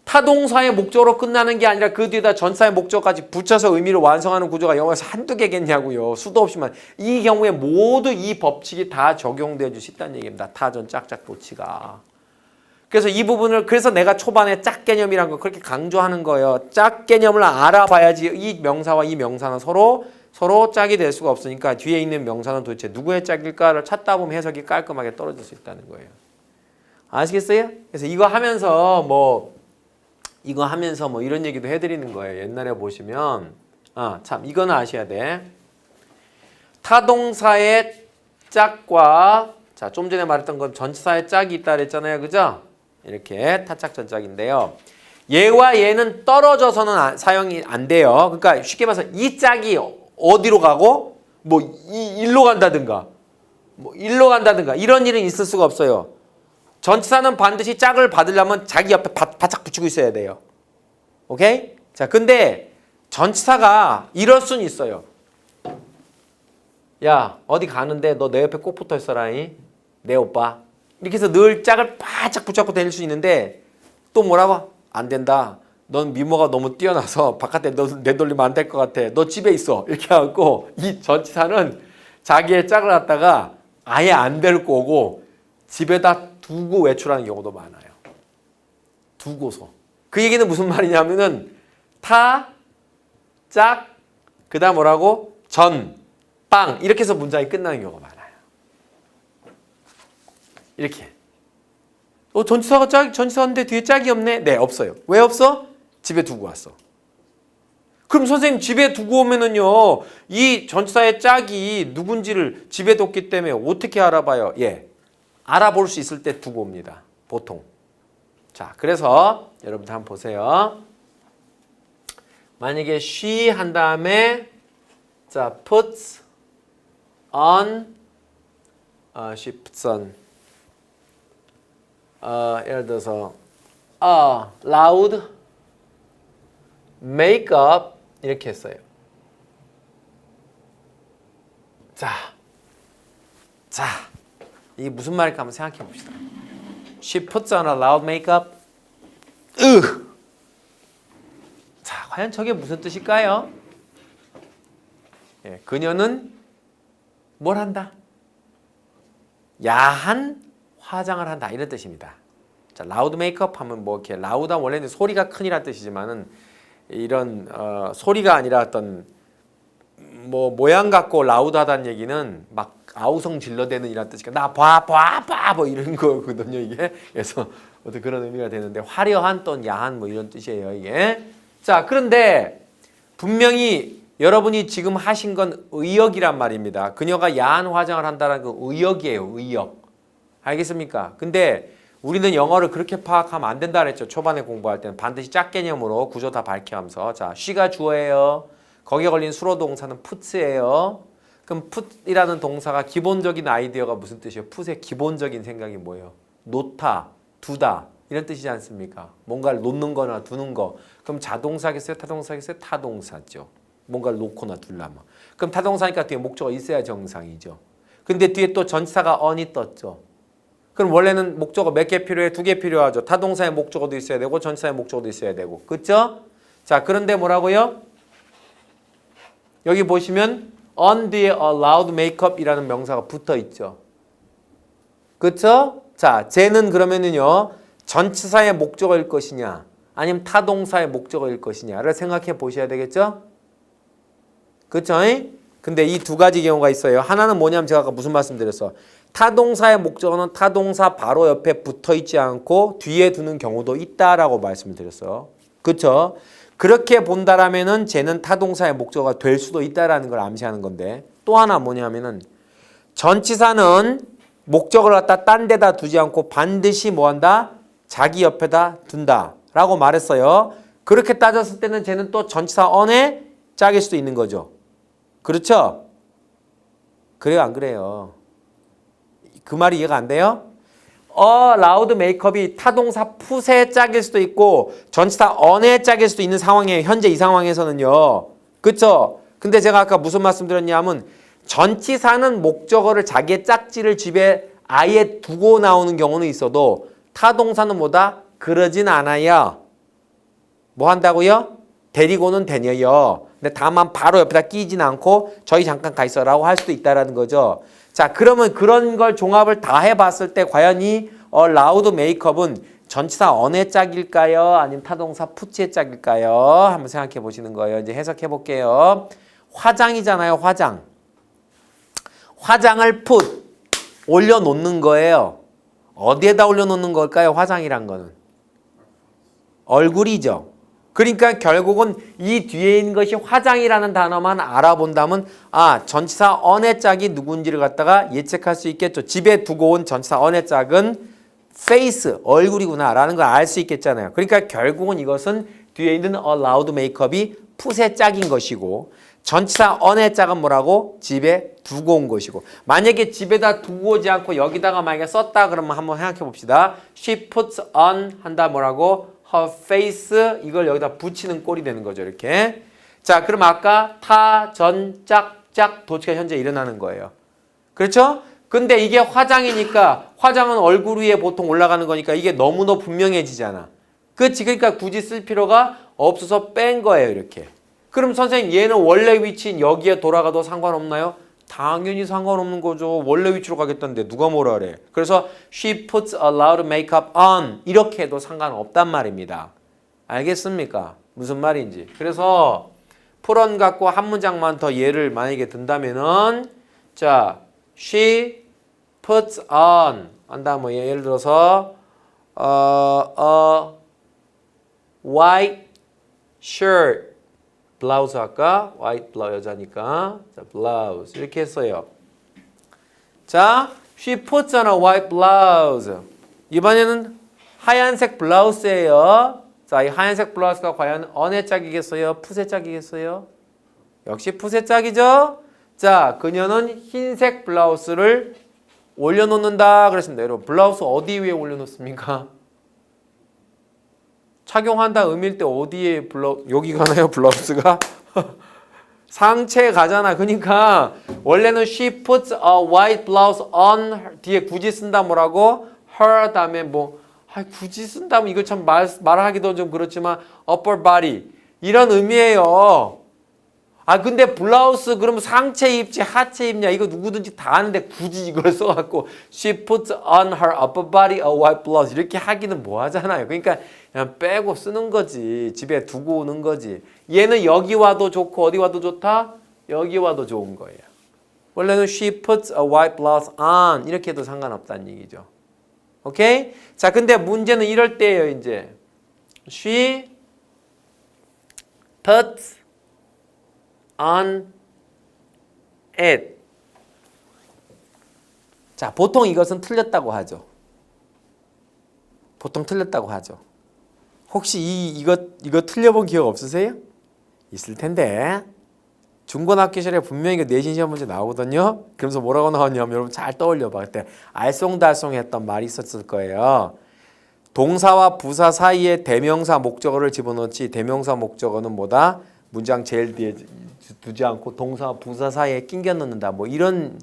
타동사의 목적으로 끝나는 게 아니라 그 뒤에다 전사의 목적까지 붙여서 의미를 완성하는 구조가 영어에서 한두 개겠냐고요. 수도 없이만. 이 경우에 모두 이 법칙이 다 적용되어 줄 수 있다는 얘기입니다. 타전 짝짝 도치가. 그래서 이 부분을 그래서 내가 초반에 짝 개념이란 거 그렇게 강조하는 거예요. 짝 개념을 알아봐야지 이 명사와 이 명사는 서로 짝이 될 수가 없으니까 뒤에 있는 명사는 도대체 누구의 짝일까를 찾다 보면 해석이 깔끔하게 떨어질 수 있다는 거예요. 아시겠어요? 그래서 이거 하면서 뭐 이런 얘기도 해드리는 거예요. 옛날에 보시면 참 이거는 아셔야 돼. 타동사의 짝과 자, 좀 전에 말했던 건 전치사의 짝이 있다 그랬잖아요. 그죠? 이렇게 타짝 전짝인데요. 얘와 얘는 떨어져서는 사용이 안 돼요. 그러니까 쉽게 말해서 이 짝이 어디로 가고 뭐 일로 간다든가 이런 일은 있을 수가 없어요. 전치사는 반드시 짝을 받으려면 자기 옆에 바짝 붙이고 있어야 돼요. 오케이? 자, 근데 전치사가 이럴 수는 있어요. 야, 어디 가는데 너 내 옆에 꼭 붙어 있어라잉. 내 오빠. 이렇게 해서 늘 짝을 바짝 붙잡고 다닐 수 있는데 또 뭐라고? 안 된다. 넌 미모가 너무 뛰어나서 바깥에 너 내돌리면 안 될 것 같아. 너 집에 있어. 이렇게 하고 이 전치사는 자기의 짝을 갖다가 아예 안 데리고 오고 집에다 두고 외출하는 경우도 많아요. 두고서. 그 얘기는 무슨 말이냐면은 타, 짝, 그 다음 뭐라고? 전, 빵 이렇게 해서 문장이 끝나는 경우가 많아요. 이렇게. 전치사인데 뒤에 짝이 없네? 네, 없어요. 왜 없어? 집에 두고 왔어. 그럼 선생님 집에 두고 오면은요 이 전치사의 짝이 누군지를 집에 뒀기 때문에 어떻게 알아봐요? 예. 알아볼 수 있을 때 두고 옵니다. 보통. 자, 그래서 여러분들 한번 보세요. 만약에 she 한 다음에 자, puts on she puts on 예를 들어서 loud makeup 이렇게 했어요. 자, 이게 무슨 말일까 한번 생각해 봅시다. She puts on a loud makeup. 자, 과연 저게 무슨 뜻일까요? 예, 그녀는 뭘 한다? 야한 화장을 한다 이런 뜻입니다. 자, loud makeup 하면 뭐 이렇게 loud한 원래는 소리가 큰이란 뜻이지만은 이런 소리가 아니라 어떤 뭐 모양 갖고 라우드하다는 얘기는 막 아우성 질러대는 이란 뜻이니까 나 봐 뭐 이런 거거든요 이게. 그래서 어떤 그런 의미가 되는데 화려한 또는 야한 뭐 이런 뜻이에요 이게. 자, 그런데 분명히 여러분이 지금 하신 건 의역이란 말입니다. 그녀가 야한 화장을 한다는 그 의역이에요. 의역. 알겠습니까? 근데 우리는 영어를 그렇게 파악하면 안 된다 그랬죠. 초반에 공부할 때는 반드시 짝개념으로 구조 다 밝혀하면서. 자, she가 주어예요. 거기에 걸린 수로 동사는 put예요. 그럼 put이라는 동사가 기본적인 아이디어가 무슨 뜻이에요? put의 기본적인 생각이 뭐예요? 놓다, 두다 이런 뜻이지 않습니까? 뭔가를 놓는 거나 두는 거. 그럼 자동사겠어요? 타동사겠어요? 타동사죠. 뭔가를 놓거나 둘라면. 그럼 타동사니까 뒤에 목적어가 있어야 정상이죠. 근데 뒤에 또 전치사가 on이 떴죠. 그럼 원래는 목적어 몇 개 필요해? 2개 필요하죠. 타동사의 목적어도 있어야 되고 전치사의 목적어도 있어야 되고. 그렇죠? 자, 그런데 뭐라고요? 여기 보시면 on 뒤에 a loud makeup이라는 명사가 붙어 있죠. 그렇죠? 자, 쟤는 그러면은요. 전치사의 목적어일 것이냐 아니면 타동사의 목적어일 것이냐를 생각해 보셔야 되겠죠? 그렇죠? 근데 이 두 가지 경우가 있어요. 하나는 뭐냐면 제가 아까 무슨 말씀 드렸어? 타동사의 목적어는 타동사 바로 옆에 붙어 있지 않고 뒤에 두는 경우도 있다라고 말씀을 드렸어요. 그렇죠? 그렇게 본다라면은 쟤는 타동사의 목적어가 될 수도 있다라는 걸 암시하는 건데 또 하나 뭐냐면은 전치사는 목적어를 갖다 딴 데다 두지 않고 반드시 뭐한다? 자기 옆에다 둔다라고 말했어요. 그렇게 따졌을 때는 쟤는 또 전치사 on에 짝일 수도 있는 거죠. 그렇죠? 그래요, 안 그래요? 그 말이 이해가 안 돼요? loud makeup이 타동사 put의 짝일 수도 있고 전치사 on의 짝일 수도 있는 상황이에요. 현재 이 상황에서는요. 그쵸? 근데 제가 아까 무슨 말씀 드렸냐면 전치사는 목적어를 자기의 짝지를 집에 아예 두고 나오는 경우는 있어도 타동사는 뭐다? 그러진 않아요. 뭐 한다고요? 데리고는 다녀요. 근데 다만 바로 옆에다 끼진 않고 저희 잠깐 가 있어라고 할 수도 있다라는 거죠. 자, 그러면 그런 걸 종합을 다 해봤을 때 과연 이 loud makeup은 전치사 on의 짝일까요? 아니면 타동사 put의 짝일까요? 한번 생각해 보시는 거예요. 이제 해석해 볼게요. 화장이잖아요, 화장. 화장을 put, 올려놓는 거예요. 어디에다 올려놓는 걸까요? 화장이란 거는. 얼굴이죠. 그러니까 결국은 이 뒤에 있는 것이 화장이라는 단어만 알아본다면 전치사 on의 짝이 누군지를 갖다가 예측할 수 있겠죠. 집에 두고 온 전치사 on의 짝은 face, 얼굴이구나 라는 걸 알 수 있겠잖아요. 그러니까 결국은 이것은 뒤에 있는 a loud makeup이 put의 짝인 것이고 전치사 on의 짝은 뭐라고? 집에 두고 온 것이고 만약에 집에다 두고 오지 않고 여기다가 만약에 썼다 그러면 한번 생각해 봅시다. She puts on 한다 뭐라고? her face 이걸 여기다 붙이는 꼴이 되는 거죠. 이렇게. 자, 그럼 아까 타, 전, 짝 도치가 현재 일어나는 거예요. 그렇죠? 근데 이게 화장이니까 화장은 얼굴 위에 보통 올라가는 거니까 이게 너무너무 분명해지잖아. 그렇지? 그러니까 굳이 쓸 필요가 없어서 뺀 거예요. 이렇게. 그럼 선생님 얘는 원래 위치인 여기에 돌아가도 상관없나요? 당연히 상관없는 거죠. 원래 위치로 가겠다는데 누가 뭐라 그래. 그래서 she puts a loud makeup on 이렇게 해도 상관없단 말입니다. 알겠습니까? 무슨 말인지. 그래서 풀언 갖고 한 문장만 더 예를 만약에 든다면은 자, she puts on 한다 뭐 예를 들어서 a white shirt 블라우스 할까? white 블라우스 여자니까 자, 블라우스 이렇게 했어요. 자, she puts on a white blouse. 이번에는 하얀색 블라우스예요. 자, 이 하얀색 블라우스가 과연 언의 짝이겠어요? 풋의 짝이겠어요? 역시 풋의 짝이죠? 자, 그녀는 흰색 블라우스를 올려놓는다 그랬습니다. 여러분, 블라우스 어디 위에 올려놓습니까? 착용한다 의미일 때 어디에 여기 가나요? 블라우스가? 상체에 가잖아. 그러니까 원래는 she puts a white blouse on her, 뒤에 굳이 쓴다 뭐라고? her 다음에 뭐 굳이 쓴다면 이거 참 말하기도 좀 그렇지만 upper body 이런 의미예요. 근데 블라우스 그러면 상체 입지 하체 입냐 이거 누구든지 다 아는데 굳이 이걸 써갖고 she puts on her upper body a white blouse 이렇게 하기는 뭐 하잖아요. 그러니까 그냥 빼고 쓰는 거지. 집에 두고 오는 거지. 얘는 여기 와도 좋고 어디 와도 좋다? 여기 와도 좋은 거예요. 원래는 she puts a white blouse on 이렇게 해도 상관없다는 얘기죠. 오케이? 자, 근데 문제는 이럴 때예요, 이제. She puts on it. 자, 보통 이것은 틀렸다고 하죠. 보통 틀렸다고 하죠. 혹시 이거 틀려본 기억 없으세요? 있을 텐데. 중고등학교 시절에 분명히 이거 내신 시험 문제 나오거든요. 그러면서 뭐라고 나왔냐면 여러분 잘 떠올려봐. 그때 알쏭달쏭했던 말이 있었을 거예요. 동사와 부사 사이에 대명사 목적어를 집어넣지 대명사 목적어는 뭐다? 문장 제일 뒤에 두지 않고 동사와 부사 사이에 낑겨 넣는다. 뭐 이런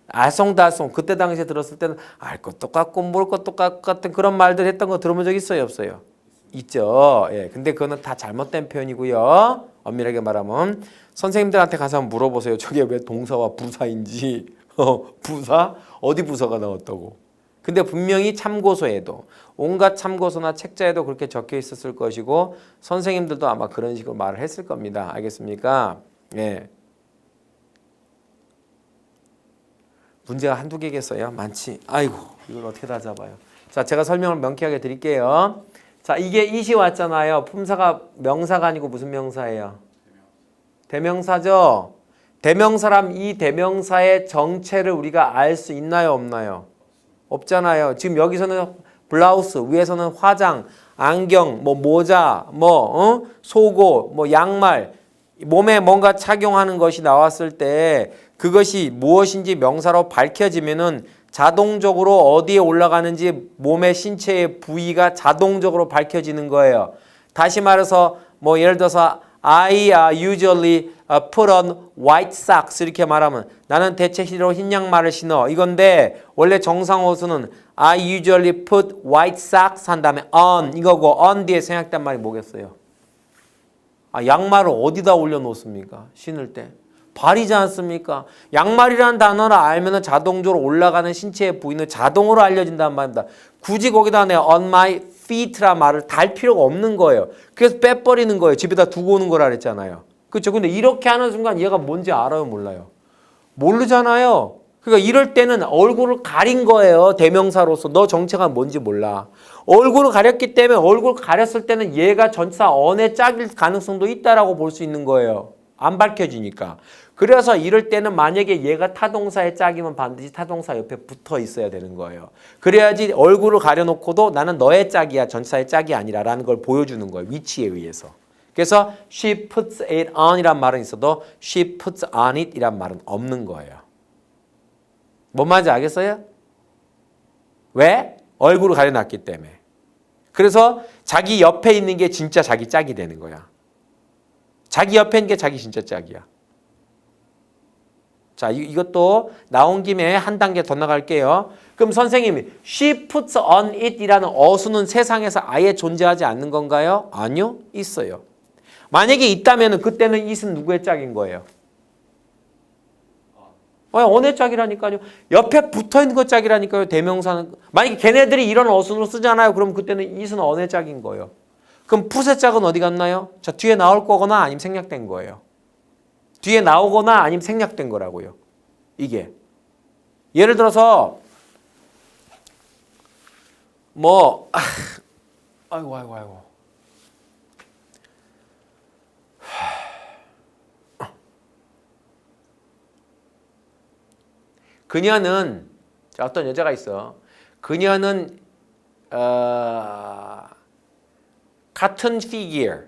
알쏭달쏭 그때 당시에 들었을 때는 알 것도 같고 모를 것도 같은 그런 말들 했던 거 들어본 적 있어요? 없어요? 있죠. 예, 근데 그거는 다 잘못된 표현이고요. 엄밀하게 말하면 선생님들한테 가서 한번 물어보세요. 저게 왜 동사와 부사인지. 부사? 어디 부사가 나왔다고. 근데 분명히 참고서에도 온갖 참고서나 책자에도 그렇게 적혀 있었을 것이고 선생님들도 아마 그런 식으로 말을 했을 겁니다. 알겠습니까? 예. 문제가 한두 개겠어요? 많지. 아이고 이걸 어떻게 다 잡아요. 자, 제가 설명을 명쾌하게 드릴게요. 자, 이게 이시 왔잖아요. 품사가 명사가 아니고 무슨 명사예요? 대명사죠. 대명사람 이 대명사의 정체를 우리가 알 수 있나요? 없나요? 없잖아요. 지금 여기서는 블라우스, 위에서는 화장, 안경, 뭐 모자, 속옷, 뭐 양말, 몸에 뭔가 착용하는 것이 나왔을 때 그것이 무엇인지 명사로 밝혀지면은 자동적으로 어디에 올라가는지 몸의 신체의 부위가 자동적으로 밝혀지는 거예요. 다시 말해서 뭐 예를 들어서 I usually put on white socks 이렇게 말하면 나는 대체로 흰 양말을 신어 이건데 원래 정상 어순은 I usually put white socks 한 다음에 on 이거고 on 뒤에 생략된 말이 뭐겠어요? 양말을 어디다 올려놓습니까? 신을 때 발이지 않습니까? 양말이라는 단어를 알면 자동적으로 올라가는 신체의 부위는 자동으로 알려진다는 말입니다. 굳이 거기다 내가 on my feet란 말을 달 필요가 없는 거예요. 그래서 빼버리는 거예요. 집에다 두고 오는 거라 그랬잖아요. 그렇죠? 근데 이렇게 하는 순간 얘가 뭔지 알아요? 몰라요? 모르잖아요. 그러니까 이럴 때는 얼굴을 가린 거예요. 대명사로서 너 정체가 뭔지 몰라. 얼굴을 가렸기 때문에 얼굴 가렸을 때는 얘가 전치사 on의 짝일 가능성도 있다라고 볼 수 있는 거예요. 안 밝혀지니까. 그래서 이럴 때는 만약에 얘가 타동사의 짝이면 반드시 타동사 옆에 붙어 있어야 되는 거예요. 그래야지 얼굴을 가려놓고도 나는 너의 짝이야 전치사의 짝이 아니라 라는 걸 보여주는 거예요. 위치에 의해서. 그래서 she puts it on 이란 말은 있어도 she puts on it 이란 말은 없는 거예요. 뭔 말인지 알겠어요? 왜? 얼굴을 가려놨기 때문에. 그래서 자기 옆에 있는 게 진짜 자기 짝이 되는 거야. 자기 옆에 있는 게 자기 진짜 짝이야. 자, 이것도 나온 김에 한 단계 더 나갈게요. 그럼 선생님이 she puts on it 이라는 어수는 세상에서 아예 존재하지 않는 건가요? 아니요. 있어요. 만약에 있다면 그때는 it은 누구의 짝인 거예요? on의 짝이라니까요. 옆에 붙어있는 것 짝이라니까요. 대명사는. 만약에 걔네들이 이런 어순으로 쓰잖아요. 그럼 그때는 it은 on의 짝인 거예요. 그럼 풋의 짝은 어디 갔나요? 자, 뒤에 나올 거거나 아니면 생략된 거예요. 뒤에 나오거나 아니면 생략된 거라고요. 이게. 예를 들어서 뭐 아이고. 그녀는 자, 어떤 여자가 있어. 그녀는 같은 figure,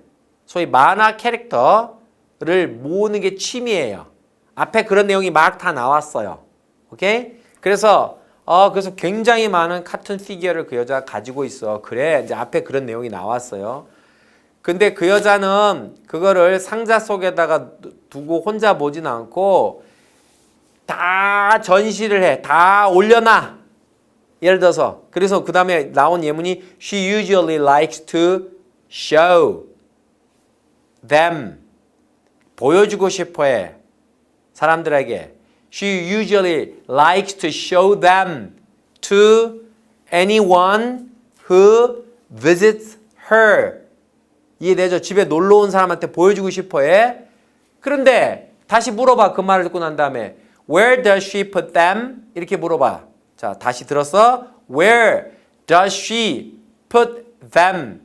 소위 만화 캐릭터를 모으는 게 취미예요. 앞에 그런 내용이 막 다 나왔어요. 오케이? 그래서 굉장히 많은 카툰 피규어를 그 여자가 가지고 있어. 그래, 이제 앞에 그런 내용이 나왔어요. 근데 그 여자는 그거를 상자 속에다가 두고 혼자 보진 않고 다 전시를 해. 다 올려놔. 예를 들어서 그래서 그 다음에 나온 예문이 She usually likes to show them. 보여주고 싶어해. 사람들에게. She usually likes to show them to anyone who visits her. 이해되죠? 집에 놀러 온 사람한테 보여주고 싶어해. 그런데 다시 물어봐. 그 말을 듣고 난 다음에 Where does she put them? 이렇게 물어봐. 자, 다시 들었어? Where does she put them?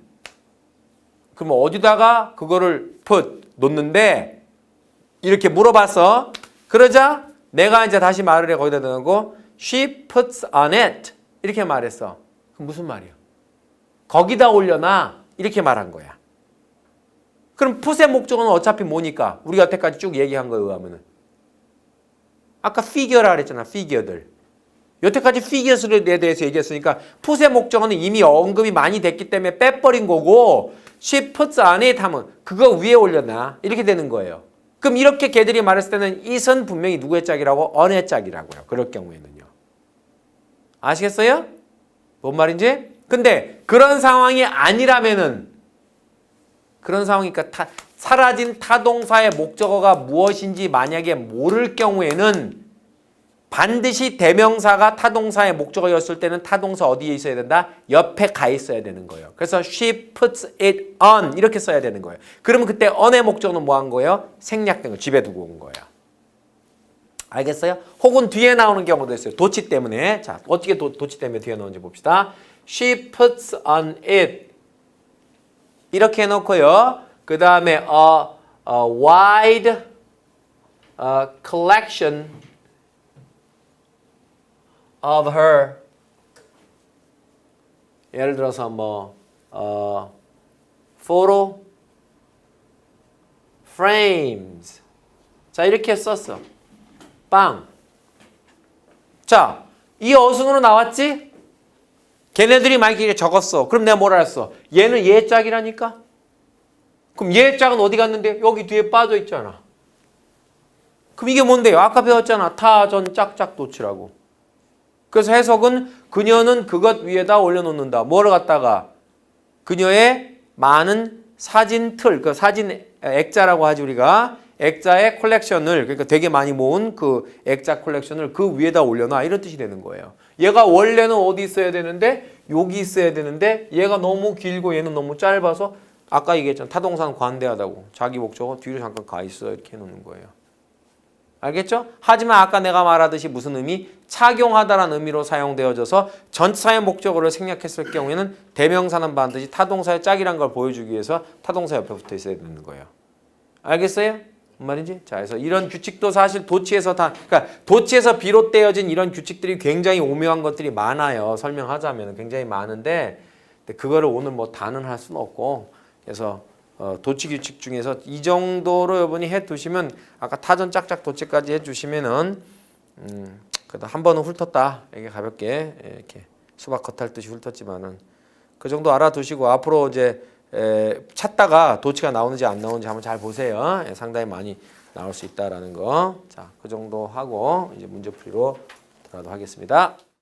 그럼 어디다가 그거를 put 놓는데 이렇게 물어봤어. 그러자 내가 이제 다시 말을 해 거기다 넣고 she puts on it 이렇게 말했어. 그럼 무슨 말이야? 거기다 올려놔 이렇게 말한 거야. 그럼 put의 목적은 어차피 뭐니까? 우리가 여태까지 쭉 얘기한 거에 의하면은 아까 피규어라 그랬잖아. 피규어들. 여태까지 피규어에 대해서 얘기했으니까 put의 목적은 이미 언급이 많이 됐기 때문에 빼버린 거고 she puts on it 하면 그거 위에 올려놔 이렇게 되는 거예요. 그럼 이렇게 걔들이 말했을 때는 it은 분명히 누구의 짝이라고? on의 짝이라고요. 그럴 경우에는요. 아시겠어요? 뭔 말인지? 근데 그런 상황이 아니라면은 그런 상황이니까 사라진 타동사의 목적어가 무엇인지 만약에 모를 경우에는 반드시 대명사가 타동사의 목적어였을 때는 타동사 어디에 있어야 된다? 옆에 가 있어야 되는 거예요. 그래서 she puts it on 이렇게 써야 되는 거예요. 그러면 그때 on의 목적어는 뭐 한 거예요? 생략된 거, 집에 두고 온 거예요. 알겠어요? 혹은 뒤에 나오는 경우도 있어요. 도치 때문에. 자, 어떻게 도치 때문에 뒤에 나오는지 봅시다. She puts on it 이렇게 해놓고요. 그 다음에 a wide collection of her. 예를 들어서 뭐 photo frames. 자, 이렇게 썼어. 빵. 자, 이 어순으로 나왔지? 걔네들이 만약에 적었어. 그럼 내가 뭐라 했어? 얘는 얘 짝이라니까? 그럼 얘 짝은 어디 갔는데? 여기 뒤에 빠져 있잖아. 그럼 이게 뭔데요? 아까 배웠잖아. 타전 짝짝 도치라고. 그래서 해석은 그녀는 그것 위에다 올려놓는다. 뭐를 갖다가? 그녀의 많은 사진 틀, 그 사진 액자라고 하지 우리가. 액자의 콜렉션을, 그러니까 되게 많이 모은 그 액자 콜렉션을 그 위에다 올려놔. 이런 뜻이 되는 거예요. 얘가 원래는 어디 있어야 되는데 여기 있어야 되는데 얘가 너무 길고 얘는 너무 짧아서 아까 얘기했잖아. 타동사는 관대하다고. 자기 목적어 뒤로 잠깐 가 있어. 이렇게 해놓는 거예요. 알겠죠? 하지만 아까 내가 말하듯이 무슨 의미? 착용하다라는 의미로 사용되어져서 전치사의 목적어를 생략했을 경우에는 대명사는 반드시 타동사의 짝이란 걸 보여주기 위해서 타동사 옆에 붙어 있어야 되는 거예요. 알겠어요? 뭔 말인지? 자, 그래서 이런 규칙도 사실 도치에서 그러니까 도치에서 비롯되어진 이런 규칙들이 굉장히 오묘한 것들이 많아요. 설명하자면 굉장히 많은데 그거를 오늘 뭐 다는 할 수는 없고 그래서 도치 규칙 중에서 이 정도로 여러분이 해두시면 아까 타전 짝짝 도치까지 해주시면은 그래도 한 번은 훑었다 이렇게 가볍게 이렇게 수박 겉핥듯이 훑었지만은 그 정도 알아두시고 앞으로 이제 찾다가 도치가 나오는지 안 나오는지 한번 잘 보세요. 상당히 많이 나올 수 있다라는 거. 자, 그 정도 하고 이제 문제풀이로 들어가도록 하겠습니다.